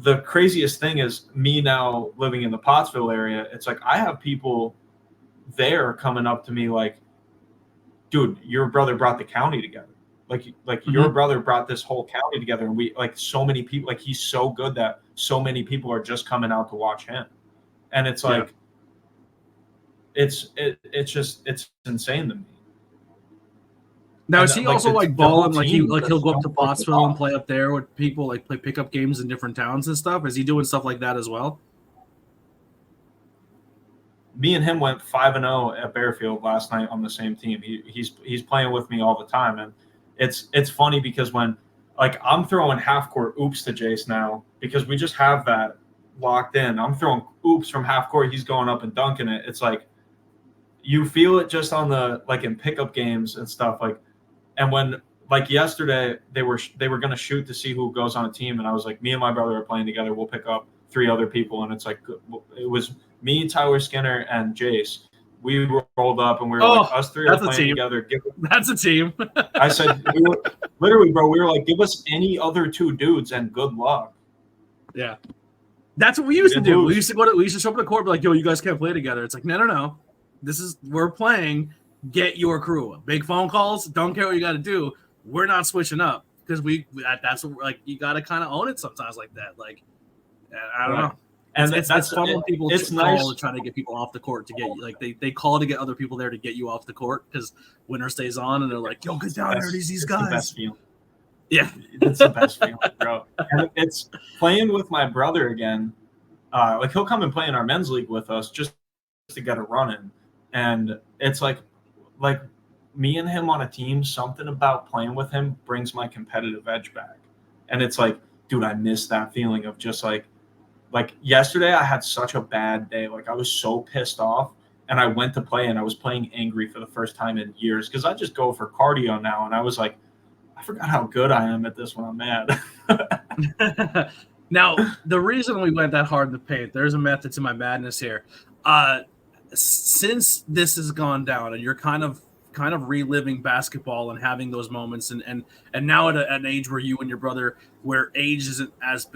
the craziest thing is me now living in the Pottsville area. It's like I have people there coming up to me like, dude, your brother brought the county together. Like your brother brought this whole county together, and we like so many people. Like, he's so good that so many people are just coming out to watch him, and it's like, it's insane to me. Now, is he also like balling? Like he'll go up to Pottsville and play up there with people, like play pickup games in different towns and stuff. Is he doing stuff like that as well? Me and him went 5-0 at Bearfield last night on the same team. He's playing with me all the time, and it's funny because when like I'm throwing half court oops to Jace now because we just have that locked in. I'm throwing oops from half court. He's going up and dunking it. It's like you feel it just on the like in pickup games and stuff like. And when like yesterday they were going to shoot to see who goes on a team, and I was like, me and my brother are playing together. We'll pick up 3 other people, and it's like it was me, Tyler Skinner, and Jace. we rolled up and we were like, us three are playing together. That's a team. I said, literally, bro, we were like, give us any other two dudes and good luck. Yeah. That's what we used to do. We used to show up at the court and be like, yo, you guys can't play together. It's like, no. We're playing. Get your crew. Big phone calls. Don't care what you got to do. We're not switching up because that's what, like, you got to kind of own it sometimes like that. Like, I don't know. And it's fun when people call to try to get people off the court to get you. Like, they call to get other people there to get you off the court because winner stays on and they're like, yo, get down there. These guys. The best feeling. Yeah. It's the best feeling, bro. And it's playing with my brother again. Like, he'll come and play in our men's league with us just to get a run in. And it's like me and him on a team, something about playing with him brings my competitive edge back. And it's like, dude, I miss that feeling of just like yesterday I had such a bad day. Like, I was so pissed off and I went to play and I was playing angry for the first time in years because I just go for cardio now. And I was like, I forgot how good I am at this when I'm mad. Now, the reason we went that hard in the paint, there's a method to my madness here. Since this has gone down and you're kind of reliving basketball and having those moments and now at an age where you and your brother, where age isn't as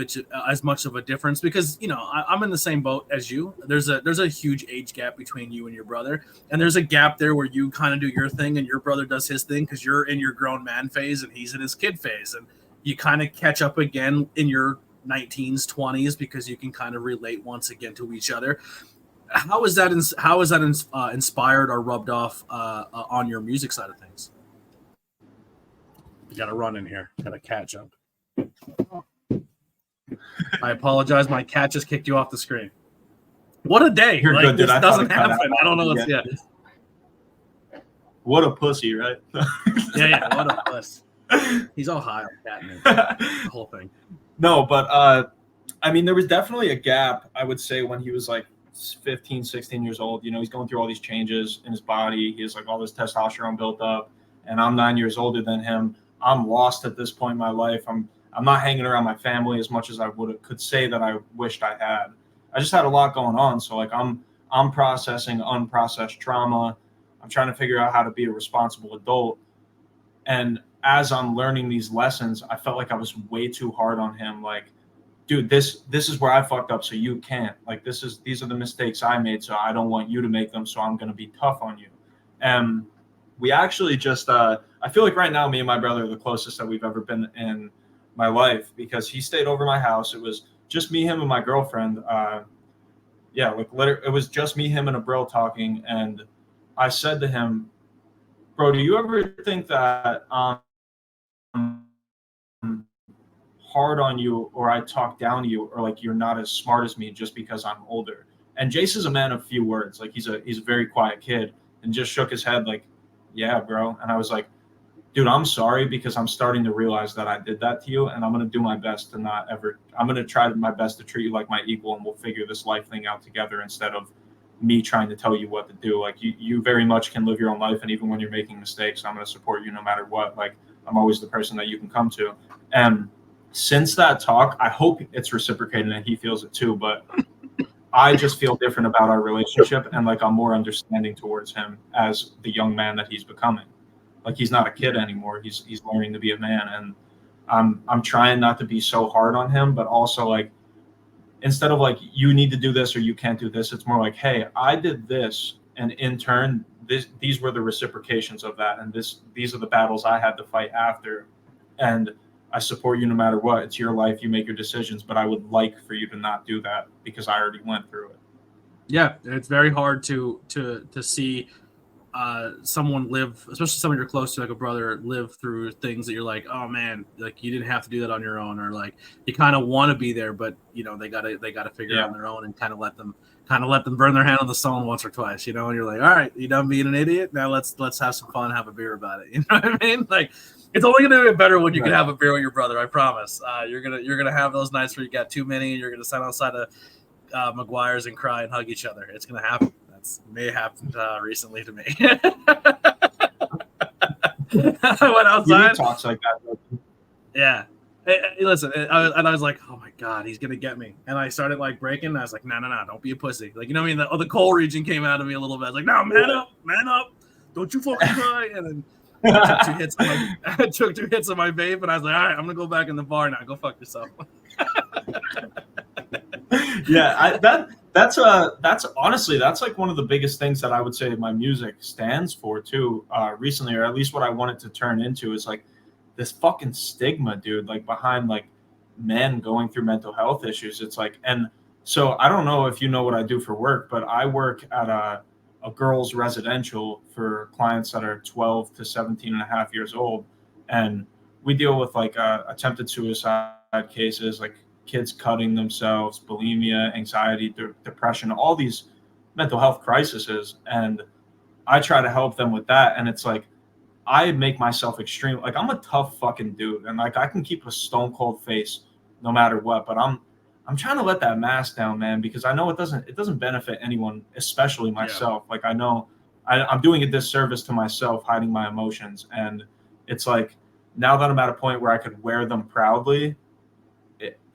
much of a difference, because, you know, I'm in the same boat as you. There's a huge age gap between you and your brother, and there's a gap there where you kind of do your thing and your brother does his thing because you're in your grown man phase and he's in his kid phase, and you kind of catch up again in your 19s, 20s because you can kind of relate once again to each other. How is that inspired or rubbed off on your music side of things? You got to run in here. Got a cat jump. I apologize. My cat just kicked you off the screen. What a day. You're good, this doesn't happen. I don't know what's yet. What a pussy, right? Yeah. What a puss. He's all high on Batman. The whole thing. No, but I mean, there was definitely a gap, I would say, when he was like 15, 16 years old. You know, he's going through all these changes in his body. He has like all this testosterone built up, and I'm 9 years older than him. I'm lost at this point in my life. I'm not hanging around my family as much as I could say that I wished I had. I just had a lot going on. So like I'm processing unprocessed trauma. I'm trying to figure out how to be a responsible adult. And as I'm learning these lessons, I felt like I was way too hard on him. Like, dude, this is where I fucked up, so you can't. Like, these are the mistakes I made, so I don't want you to make them, so I'm going to be tough on you. And we actually just I feel like right now me and my brother are the closest that we've ever been in my life, because he stayed over my house. It was just me, him, and my girlfriend. It was just me, him, and a bro talking, and I said to him, bro, do you ever think that hard on you, or I talk down to you, or like you're not as smart as me just because I'm older? And Jace is a man of few words. Like, he's a very quiet kid, and just shook his head like, yeah, bro. And I was like, dude, I'm sorry, because I'm starting to realize that I did that to you, and I'm going to do my best to not ever, I'm going to try my best to treat you like my equal, and we'll figure this life thing out together instead of me trying to tell you what to do. Like, you very much can live your own life, and even when you're making mistakes, I'm going to support you no matter what. Like, I'm always the person that you can come to. And since that talk, I hope it's reciprocated and he feels it too, but I just feel different about our relationship, and like I'm more understanding towards him as the young man that he's becoming. Like, he's not a kid anymore. He's learning to be a man, and I'm trying not to be so hard on him, but also like, instead of like, you need to do this or you can't do this, it's more like, hey, I did this, and in turn, these were the reciprocations of that, and these are the battles I had to fight after, and I support you no matter what. It's your life, you make your decisions, but I would like for you to not do that because I already went through it. Yeah, it's very hard to see someone live, especially someone you're close to, like a brother, live through things that you're like, oh man, like you didn't have to do that on your own, or like you kind of want to be there, but you know they gotta figure it out on their own, and kind of let them burn their hand on the stone once or twice, you know. And you're like, all right, you done being an idiot, now let's have some fun, have a beer about it. You know what I mean? Like, it's only gonna get better when you can have a beer with your brother. I promise. You're gonna have those nights where you got too many, and you're gonna sit outside of McGuire's and cry and hug each other. It's gonna happen. May have happened recently to me. I went outside. Talks like that. Yeah. Listen, I was like, oh my God, he's going to get me. And I started like breaking. And I was like, no, don't be a pussy. Like, you know what I mean? The coal region came out of me a little bit. I was like, no, man up. Don't you fucking cry. And then I took 2 hits. I took 2 hits of my vape, and I was like, all right, I'm going to go back in the bar now. Go fuck yourself. Yeah, that's honestly, that's like one of the biggest things that I would say my music stands for too, recently, or at least what I want it to turn into is like this fucking stigma, dude, like behind like men going through mental health issues. It's like, and so I don't know if you know what I do for work, but I work at a girls residential for clients that are 12 to 17 and a half years old. And we deal with like attempted suicide cases, like kids cutting themselves, bulimia, anxiety, depression, all these mental health crises. And I try to help them with that. And it's like, I make myself extreme. Like, I'm a tough fucking dude. And like, I can keep a stone cold face no matter what, but I'm trying to let that mask down, man, because I know it doesn't benefit anyone, especially myself. Yeah. Like, I know I'm doing a disservice to myself, hiding my emotions. And it's like, now that I'm at a point where I could wear them proudly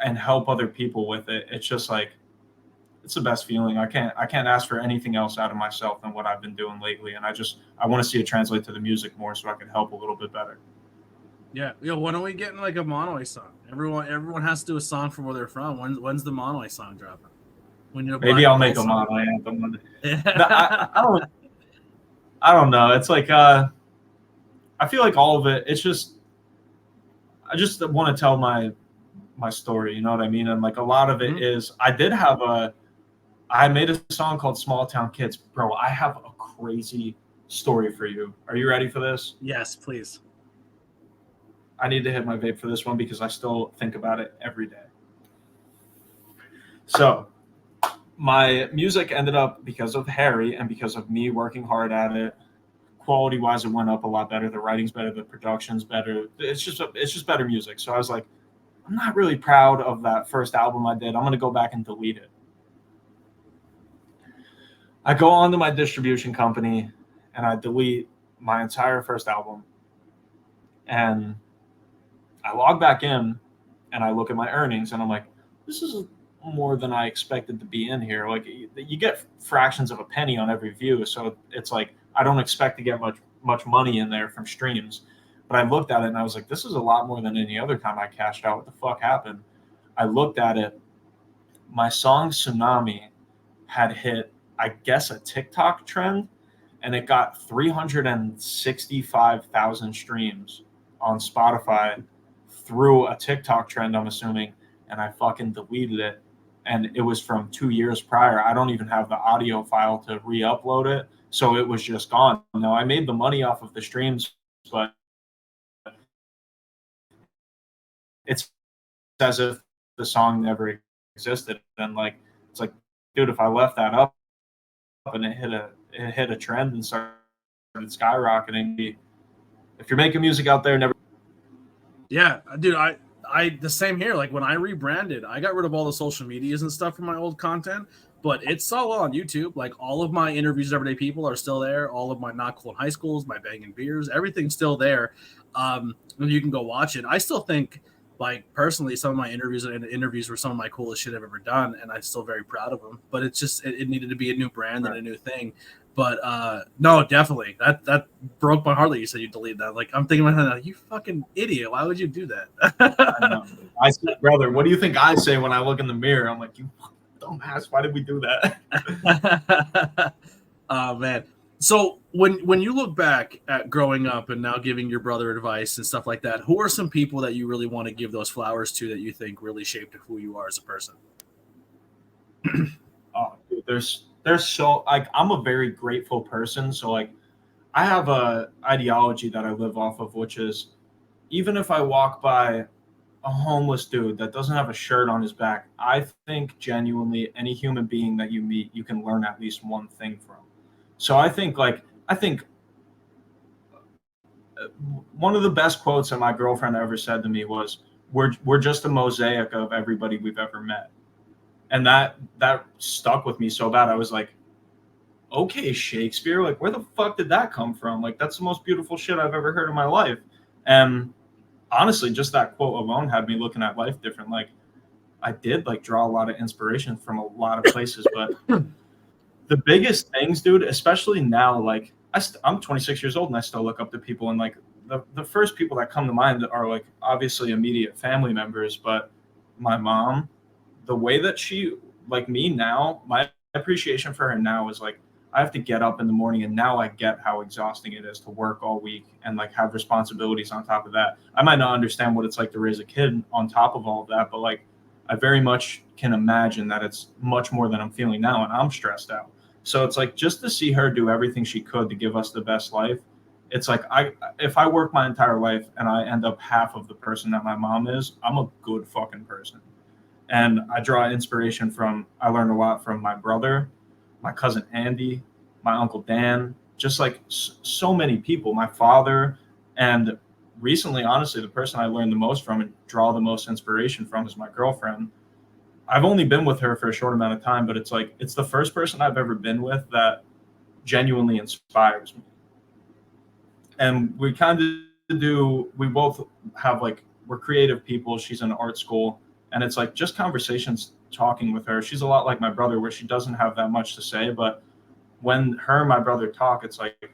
and help other people with it, it's just like, it's the best feeling. I can't ask for anything else out of myself than what I've been doing lately. And I want to see it translate to the music more so I can help a little bit better. Yeah. Why don't we get in like a Monoi song? Everyone has to do a song from where they're from. When's the Monoi song dropping? Maybe I'll make a Monoi anthem. I don't know. It's like, I feel like all of it, it's just, I just want to tell my story, you know what I mean? And like a lot of it is, I made a song called Small Town Kids. Bro, I have a crazy story for you. Are you ready for this? Yes, please. I need to hit my vape for this one because I still think about it every day. So my music ended up, because of Harry and because of me working hard at it, quality-wise, it went up a lot better. The writing's better. The production's better. It's just better music. So I was like, I'm not really proud of that first album I did. I'm going to go back and delete it. I go on to my distribution company and I delete my entire first album. And I log back in and I look at my earnings and I'm like, this is more than I expected to be in here. Like, you get fractions of a penny on every view. So it's like, I don't expect to get much money in there from streams. But I looked at it and I was like, this is a lot more than any other time I cashed out. What the fuck happened? I looked at it. My song Tsunami had hit, I guess, a TikTok trend, and it got 365,000 streams on Spotify through a TikTok trend, I'm assuming, and I fucking deleted it. And it was from 2 years prior. I don't even have the audio file to re-upload it, so it was just gone. Now, I made the money off of the streams, but it's as if the song never existed. And like, it's like, dude, if I left that up and it hit a trend and started skyrocketing, if you're making music out there, never. Yeah, dude, I the same here. Like, when I rebranded, I got rid of all the social medias and stuff from my old content, but it's all on YouTube. Like, all of my interviews with everyday people are still there. All of my not cool in high schools, my banging beers, everything's still there. You can go watch it. I still think, like, personally, some of my interviews were some of my coolest shit I've ever done, and I'm still very proud of them. But it's just, it needed to be a new brand and a new thing. But no, definitely, that broke my heart that you said you deleted that. Like, I'm thinking about that, you fucking idiot. Why would you do that? I know. I said, brother, what do you think I say when I look in the mirror? I'm like, you fucking dumbass. Why did we do that? Oh, man. So when you look back at growing up and now giving your brother advice and stuff like that, who are some people that you really want to give those flowers to that you think really shaped who you are as a person? Oh, dude, there's so, like, I'm a very grateful person. So like, I have a ideology that I live off of, which is, even if I walk by a homeless dude that doesn't have a shirt on his back, I think genuinely any human being that you meet, you can learn at least one thing from. So I think one of the best quotes that my girlfriend ever said to me was, we're just a mosaic of everybody we've ever met. And that stuck with me so bad. I was like, okay, Shakespeare, like, where the fuck did that come from? Like, that's the most beautiful shit I've ever heard in my life. And honestly, just that quote alone had me looking at life different. Like, I did like draw a lot of inspiration from a lot of places, but the biggest things, dude, especially now, like I'm 26 years old and I still look up to people, and like the first people that come to mind are like obviously immediate family members, but my mom, the way that she, like me now, my appreciation for her now is like I have to get up in the morning, and now I get how exhausting it is to work all week and like have responsibilities on top of that. I might not understand what it's like to raise a kid on top of all of that, but like I very much can imagine that it's much more than I'm feeling now, and I'm stressed out. So it's like just to see her do everything she could to give us the best life. It's like if I work my entire life and I end up half of the person that my mom is, I'm a good fucking person. And I draw inspiration from, I learned a lot from my brother, my cousin Andy, my uncle Dan, just like so many people, my father. And recently, honestly, the person I learned the most from and draw the most inspiration from is my girlfriend. I've only been with her for a short amount of time, but it's like, it's the first person I've ever been with that genuinely inspires me. And we kind of we both have like, we're creative people. She's in art school. And it's like just conversations talking with her. She's a lot like my brother, where she doesn't have that much to say. But when her and my brother talk, it's like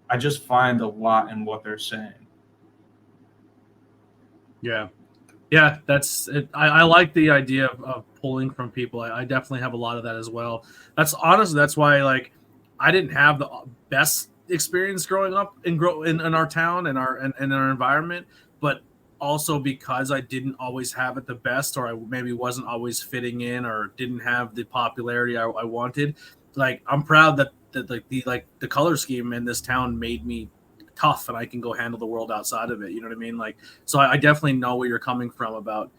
I just find a lot in what they're saying. Yeah. Yeah, that's it. I like the idea of pulling from people. I definitely have a lot of that as well. That's honestly, that's why like I didn't have the best experience growing up in our town and our environment, but also because I didn't always have it the best, or I maybe wasn't always fitting in, or didn't have the popularity I wanted. Like I'm proud that the color scheme in this town made me tough, and I can go handle the world outside of it. You know what I mean? Like, so I definitely know where you're coming from about,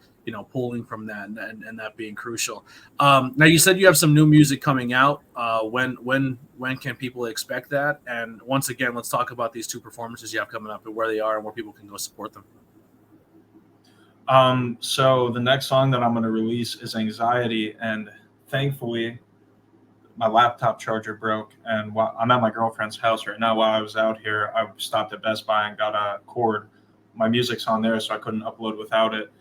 pulling from that and that being crucial. Now you said you have some new music coming out. When can people expect that? And once again, let's talk about these two performances you have coming up and where they are and where people can go support them. So the next song that I'm going to release is Anxiety, and thankfully my laptop charger broke, and I'm at my girlfriend's house right now. While I was out here, I stopped at Best Buy and got a cord. My music's on there, so I couldn't upload without it.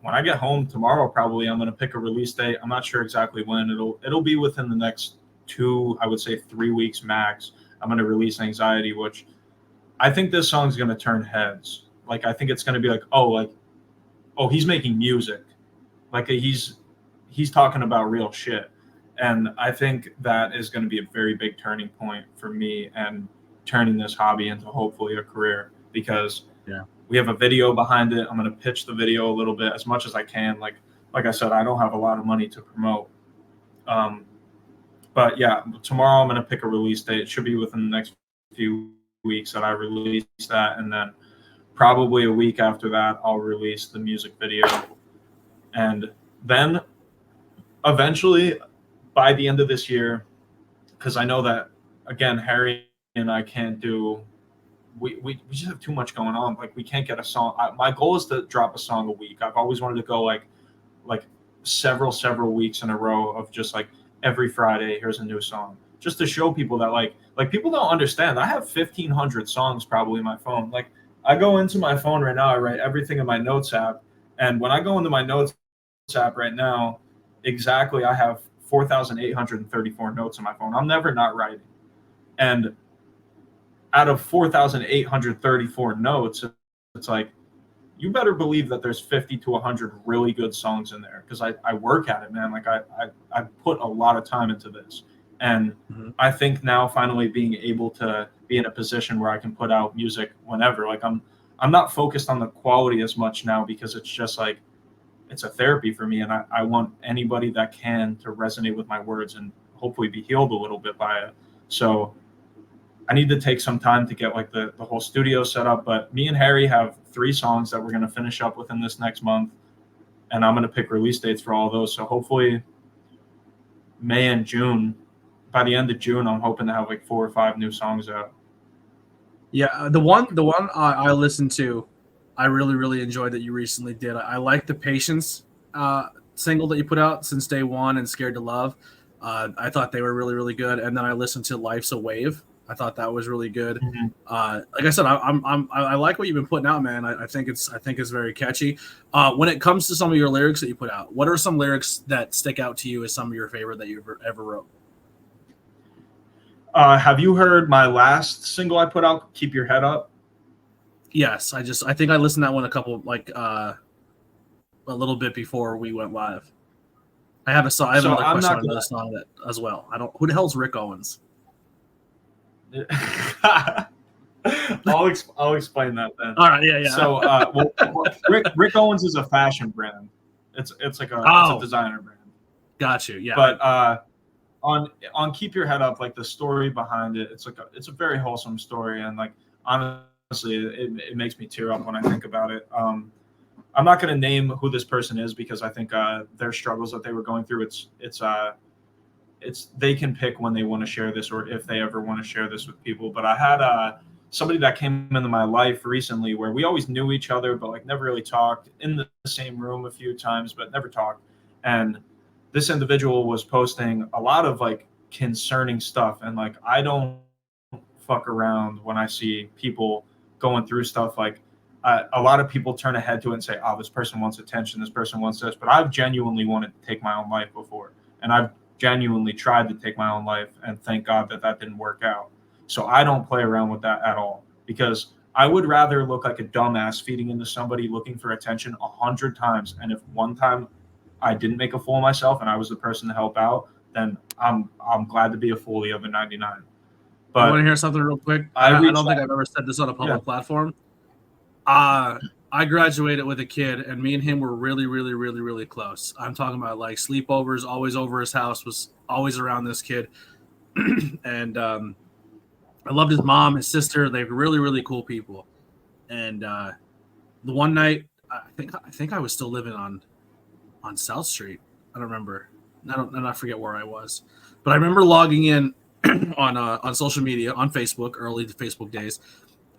When I get home tomorrow, probably I'm going to pick a release date. I'm not sure exactly when. It'll be within the next 3 weeks max. I'm going to release Anxiety, which I think this song's going to turn heads. Like, I think it's going to be like, oh, he's making music. Like he's talking about real shit. And I think that is going to be a very big turning point for me and turning this hobby into hopefully a career, because we have a video behind it. I'm going to pitch the video a little bit as much as I can. Like I said, I don't have a lot of money to promote. But yeah, tomorrow I'm going to pick a release date. It should be within the next few weeks that I release that. And then probably a week after that, I'll release the music video. And then eventually, by the end of this year, because I know that, again, Harry and I can't do, we just have too much going on. Like, we can't get a song. My goal is to drop a song a week. I've always wanted to go like several weeks in a row of just like every Friday, here's a new song, just to show people that like people don't understand. I have 1,500 songs probably in my phone. Like, I go into my phone right now, I write everything in my notes app. And when I go into my notes app right now, exactly, I have 4,834 notes on my phone. I'm never not writing. And out of 4,834 notes, it's like, you better believe that there's 50 to 100 really good songs in there, because I work at it, man. Like I put a lot of time into this. And I think now finally being able to be in a position where I can put out music whenever, like I'm not focused on the quality as much now, because it's just like, it's a therapy for me. And I want anybody that can to resonate with my words and hopefully be healed a little bit by it. So I need to take some time to get like the whole studio set up. But me and Harry have 3 songs that we're going to finish up within this next month. And I'm going to pick release dates for all those. So hopefully May and June, by the end of June, I'm hoping to have like 4 or 5 new songs out. Yeah, the one I listened to, I really, really enjoyed that you recently did. I like the Patience single that you put out, Since Day One, and Scared to Love. I thought they were really, really good. And then I listened to Life's a Wave. I thought that was really good. Mhm. Like I said, I like what you've been putting out, man. I think it's very catchy. When it comes to some of your lyrics that you put out, what are some lyrics that stick out to you as some of your favorite that you ever wrote? Have you heard my last single I put out, Keep Your Head Up? Yes, I think I listened to that one a little bit before we went live. I have another question on another song that as well. Who the hell's Rick Owens? I'll explain that then. All right, yeah. So, Rick Owens is a fashion brand. It's like it's a designer brand. Got you. Yeah. But on Keep Your Head Up, like the story behind it, it's a very wholesome story, and like honestly, it makes me tear up when I think about it. I'm not going to name who this person is because I think their struggles that they were going through. It's they can pick when they want to share this or if they ever want to share this with people. But I had somebody that came into my life recently where we always knew each other, but like never really talked, in the same room a few times, but never talked. And this individual was posting a lot of like concerning stuff. And like, I don't fuck around when I see people going through stuff. Like a lot of people turn ahead to it and say, oh, this person wants attention. This person wants this. But I've genuinely wanted to take my own life before. And I've genuinely tried to take my own life, and thank God that didn't work out. So I don't play around with that at all, because I would rather look like a dumbass feeding into somebody looking for attention 100 times. And if one time I didn't make a fool of myself and I was the person to help out, then I'm glad to be a fool the other 99. But I want to hear something real quick. I don't think I've ever said this on a public platform. I graduated with a kid, and me and him were really, really, really, really close. I'm talking about like sleepovers, always over his house, was always around this kid. And I loved his mom, his sister. They were really, really cool people. And the one night, I think I was still living on South Street. I don't remember. I forget where I was. But I remember logging in on social media, on Facebook, early Facebook days,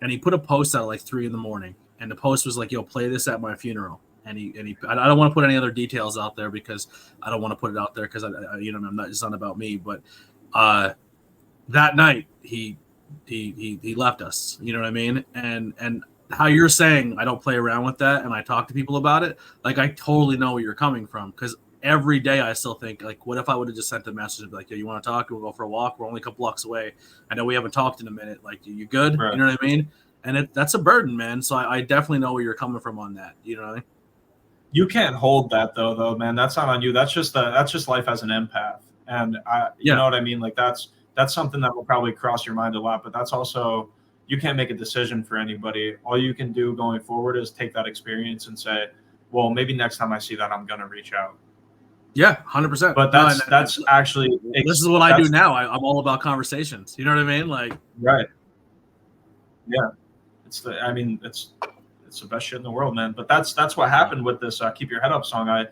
and he put a post out at like 3 a.m. And the post was like, "Yo, play this at my funeral." And he I don't want to put any other details out there because I don't want to put it out there because it's not about me. But that night he left us. You know what I mean? And how you're saying I don't play around with that, and I talk to people about it. Like, I totally know where you're coming from, because every day I still think, like, what if I would have just sent a message and be like, "Yo, you want to talk? We'll go for a walk. We're only a couple blocks away. I know we haven't talked in a minute. Like, you good?" Right. You know what I mean? And that's a burden, man. So I definitely know where you're coming from on that. You know what I mean? You can't hold that though, man. That's not on you. That's just life as an empath. And you know what I mean? Like that's something that will probably cross your mind a lot, but that's also, you can't make a decision for anybody. All you can do going forward is take that experience and say, well, maybe next time I see that, I'm going to reach out. Yeah, 100%. But that's actually, this is what I do now. I'm all about conversations. You know what I mean? Like, right. Yeah. It's the best shit in the world, man. But that's what happened with this Keep Your Head Up song. I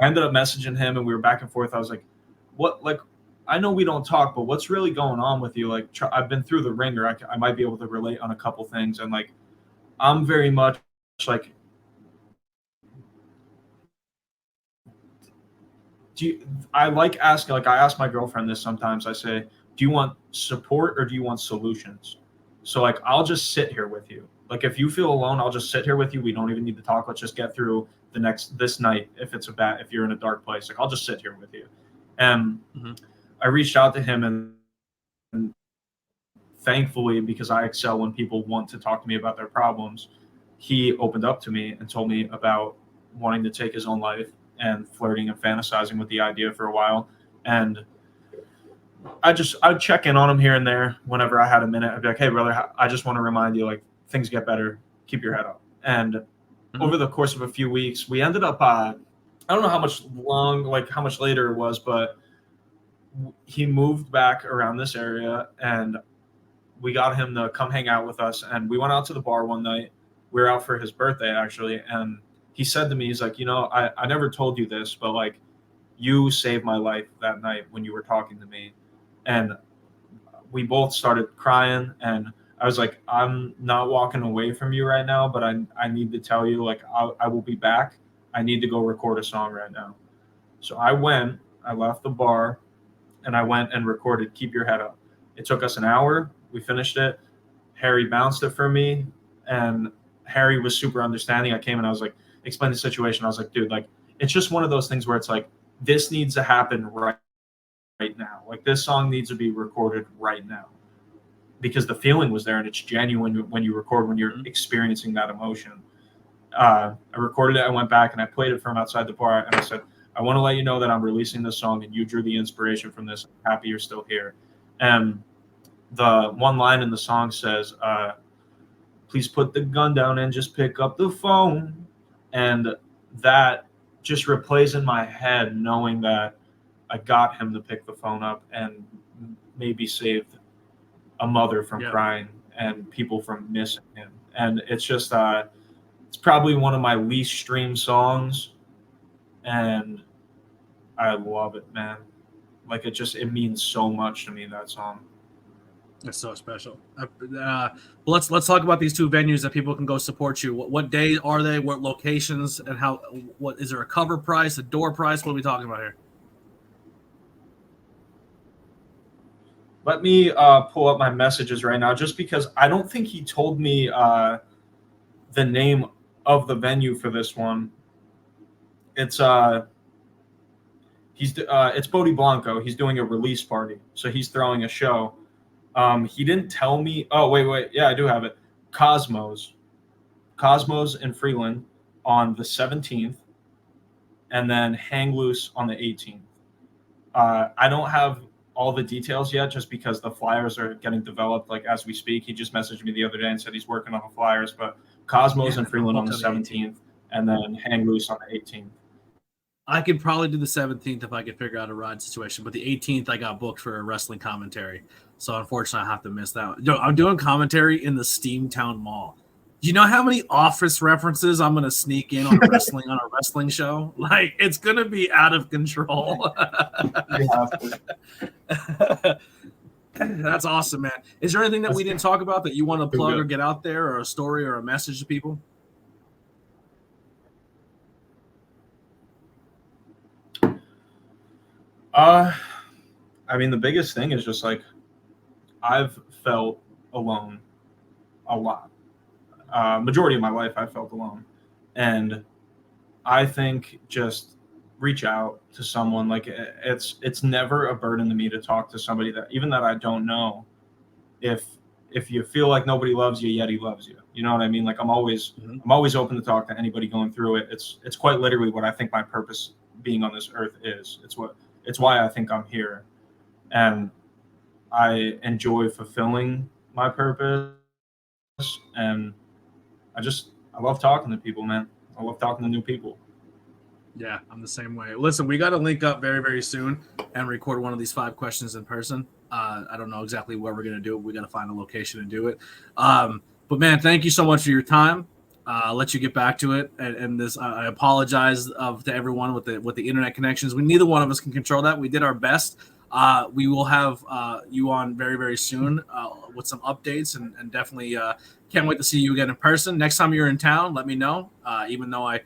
ended up messaging him and we were back and forth. I was like, what, like, I know we don't talk, but what's really going on with you? Like, I've been through the ringer. I might be able to relate on a couple things. And like, I'm very much like, I ask my girlfriend this sometimes. I say, do you want support or do you want solutions? So like, I'll just sit here with you. Like, if you feel alone, I'll just sit here with you. We don't even need to talk. Let's just get through this night. If you're in a dark place, like, I'll just sit here with you. And I reached out to him, and thankfully, because I excel when people want to talk to me about their problems, he opened up to me and told me about wanting to take his own life and flirting and fantasizing with the idea for a while. And I'd check in on him here and there whenever I had a minute. I'd be like, "Hey, brother, I just want to remind you, like, things get better. Keep your head up." And over the course of a few weeks, we ended up, I don't know how much later it was, but he moved back around this area, and we got him to come hang out with us. And we went out to the bar one night. We were out for his birthday, actually. And he said to me, he's like, I never told you this, but like, you saved my life that night when you were talking to me. And we both started crying, and I was like, I'm not walking away from you right now, but I need to tell you, like, I will be back. I need to go record a song right now. So I left the bar, and I went and recorded Keep Your Head Up. It took us an hour. We finished it. Harry bounced it for me, and Harry was super understanding. I came and I was like, explain the situation. I was like, dude, like, it's just one of those things where it's like, this needs to happen right now. Like, this song needs to be recorded right now, because the feeling was there, and it's genuine when you record, when you're experiencing that emotion. I recorded it. I went back and I played it for him outside the bar, and I said, I want to let you know that I'm releasing this song, and you drew the inspiration from this. I'm happy you're still here. And the one line in the song says, please put the gun down and just pick up the phone. And that just replays in my head, knowing that I got him to pick the phone up and maybe saved a mother from crying and people from missing him. And it's just, it's probably one of my least streamed songs, and I love it, man. Like, it means so much to me, that song. It's so special. Let's talk about these two venues that people can go support you. What day are they? What locations? And how? What is there a cover price, a door price? What are we talking about here? Let me pull up my messages right now, just because I don't think he told me the name of the venue for this one. It's Bodie Blanco. He's doing a release party, so he's throwing a show. He didn't tell me. Oh, wait. Yeah, I do have it. Cosmos in Freeland on the 17th, and then Hang Loose on the 18th. I don't have all the details yet, just because the flyers are getting developed like as we speak. He just messaged me the other day and said he's working on the flyers, but Cosmos in Freeland on the 17th, and then Hang Loose on the 18th. I could probably do the 17th if I could figure out a ride situation, but the 18th I got booked for a wrestling commentary. So unfortunately I have to miss that one. I'm doing commentary in the Steamtown Mall. Do you know how many Office references I'm going to sneak in on a wrestling show? Like, it's going to be out of control. That's awesome, man. Is there anything that we didn't talk about that you want to plug or get out there, or a story or a message to people? I mean, the biggest thing is just like, I've felt alone a lot. Majority of my life, I felt alone. And I think just reach out to someone. Like, it's never a burden to me to talk to somebody that I don't know. If you feel like nobody loves you, Yeddi loves you. You know what I mean? Like, I'm always open to talk to anybody going through it. It's quite literally what I think my purpose being on this earth is. It's why I think I'm here. And I enjoy fulfilling my purpose. And I love talking to people, man. I love talking to new people. Yeah, I'm the same way. Listen, we got to link up very, very soon and record one of these 5 questions in person. I don't know exactly where we're going to do it. We got to find a location and do it. But man, thank you so much for your time. I'll let you get back to it. And this, I apologize to everyone with the internet connections. Neither one of us can control that. We did our best. We will have you on very, very soon with some updates, and definitely can't wait to see you again in person. Next time you're in town, let me know. Even though I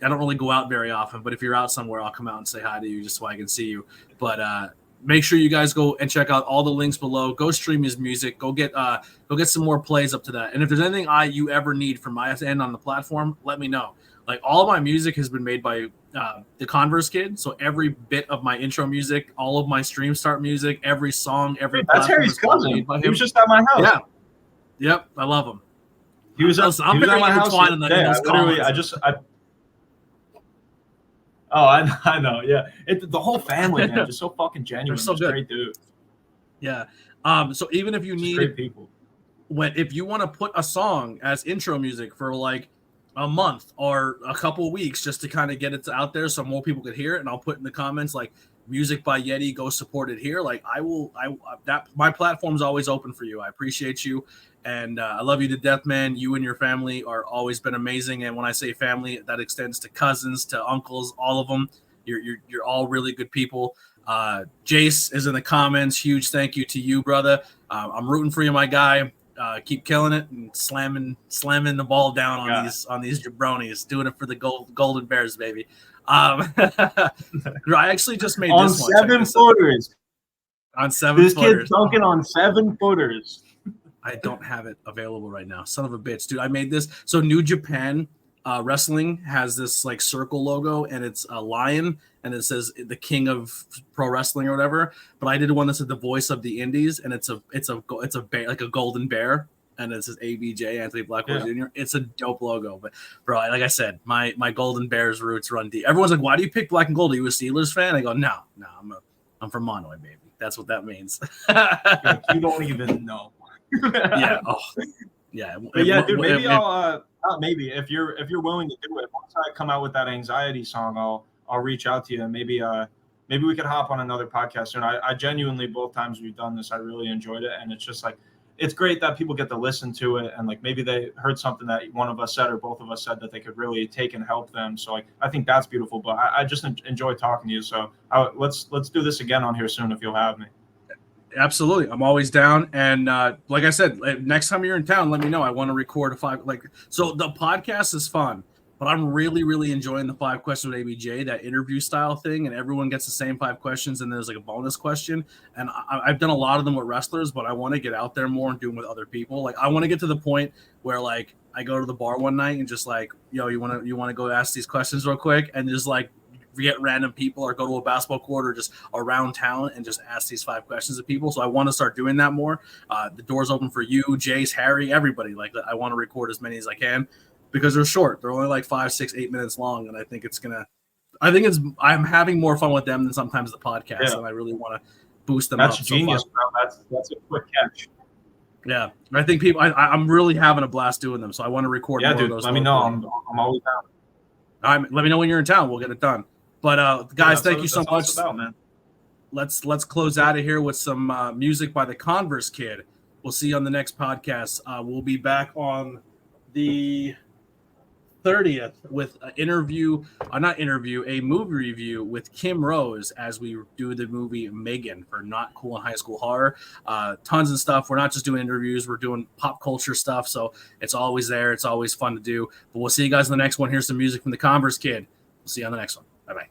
don't really go out very often, but if you're out somewhere, I'll come out and say hi to you just so I can see you. But make sure you guys go and check out all the links below. Go stream his music. Go get some more plays up to that. And if there's anything you ever need from my end on the platform, let me know. Like, all of my music has been made by the Converse Kid. So every bit of my intro music, all of my stream start music, every song, every that's Harry's cousin. He was just at my house. Yeah. Yep. I love him. He was at my house. I know. Yeah. The whole family, man, just so fucking genuine. They're so good. Great dude. Yeah. So even if you need great people, if you want to put a song as intro music for like a month or a couple of weeks just to kind of get it out there so more people could hear it, and I'll put in the comments like music by Yeddi, go support it here. Like, my platform's always open for you. I appreciate you. And I love you to death, man. You and your family are always been amazing. And when I say family, that extends to cousins, to uncles, all of them. You're all really good people. Jace is in the comments. Huge thank you to you, brother. I'm rooting for you, my guy. Keep killing it and slamming the ball down on these jabronis. Doing it for the Golden Bears, baby. I actually just made on this 7 footers. On 7 This footers. kid's dunking on 7 footers. I don't have it available right now. Son of a bitch, dude. I made this. So New Japan Wrestling has this like circle logo, and it's a lion, and it says the king of pro wrestling or whatever. But I did one that said the voice of the indies, and it's a bear, like a golden bear, and it says ABJ, Anthony Blackwell Jr. It's a dope logo. But bro, like I said, my golden bears roots run deep. Everyone's like, why do you pick black and gold? Are you a Steelers fan? I go, no, I'm from Monoy, baby. That's what that means. You don't even know. Yeah. Oh, yeah. But yeah, dude. Maybe I'll. Not maybe. If you're willing to do it, once I come out with that anxiety song, I'll reach out to you, and maybe we could hop on another podcast soon. I genuinely, both times we've done this, I really enjoyed it, and it's just like, it's great that people get to listen to it, and like maybe they heard something that one of us said or both of us said that they could really take and help them. So like, I think that's beautiful. But I just enjoy talking to you. So let's do this again on here soon if you'll have me. Absolutely. I'm always down. And like I said, next time you're in town, let me know. I want to record a 5. So the podcast is fun, but I'm really, really enjoying the 5 questions with ABJ, that interview style thing. And everyone gets the same 5 questions, and there's like a bonus question. And I've done a lot of them with wrestlers, but I want to get out there more and do them with other people. Like, I want to get to the point where like I go to the bar one night and just like, yo, you want to go ask these questions real quick, and just like get random people, or go to a basketball court or just around town and just ask these 5 questions of people. So I want to start doing that more. The door's open for you, Jace, Harry, everybody. Like, I want to record as many as I can because they're short. They're only like 5, 6, 8 minutes long. And I think I'm having more fun with them than sometimes the podcast. And I really want to boost them up. That's genius, bro. That's a quick catch. Yeah. I think people, I'm really having a blast doing them. So I want to record more of those. Let me know. I'm always down. Let me know when you're in town. We'll get it done. But guys, thank you so much. Man. Let's close out of here with some music by the Converse Kid. We'll see you on the next podcast. We'll be back on the 30th with a movie review with Kim Rose as we do the movie Megan for Not Cool in High School Horror. Tons of stuff. We're not just doing interviews. We're doing pop culture stuff. So it's always there. It's always fun to do. But we'll see you guys in the next one. Here's some music from the Converse Kid. We'll see you on the next one. Bye-bye.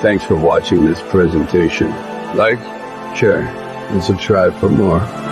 Thanks for watching this presentation. Like, share, and subscribe for more.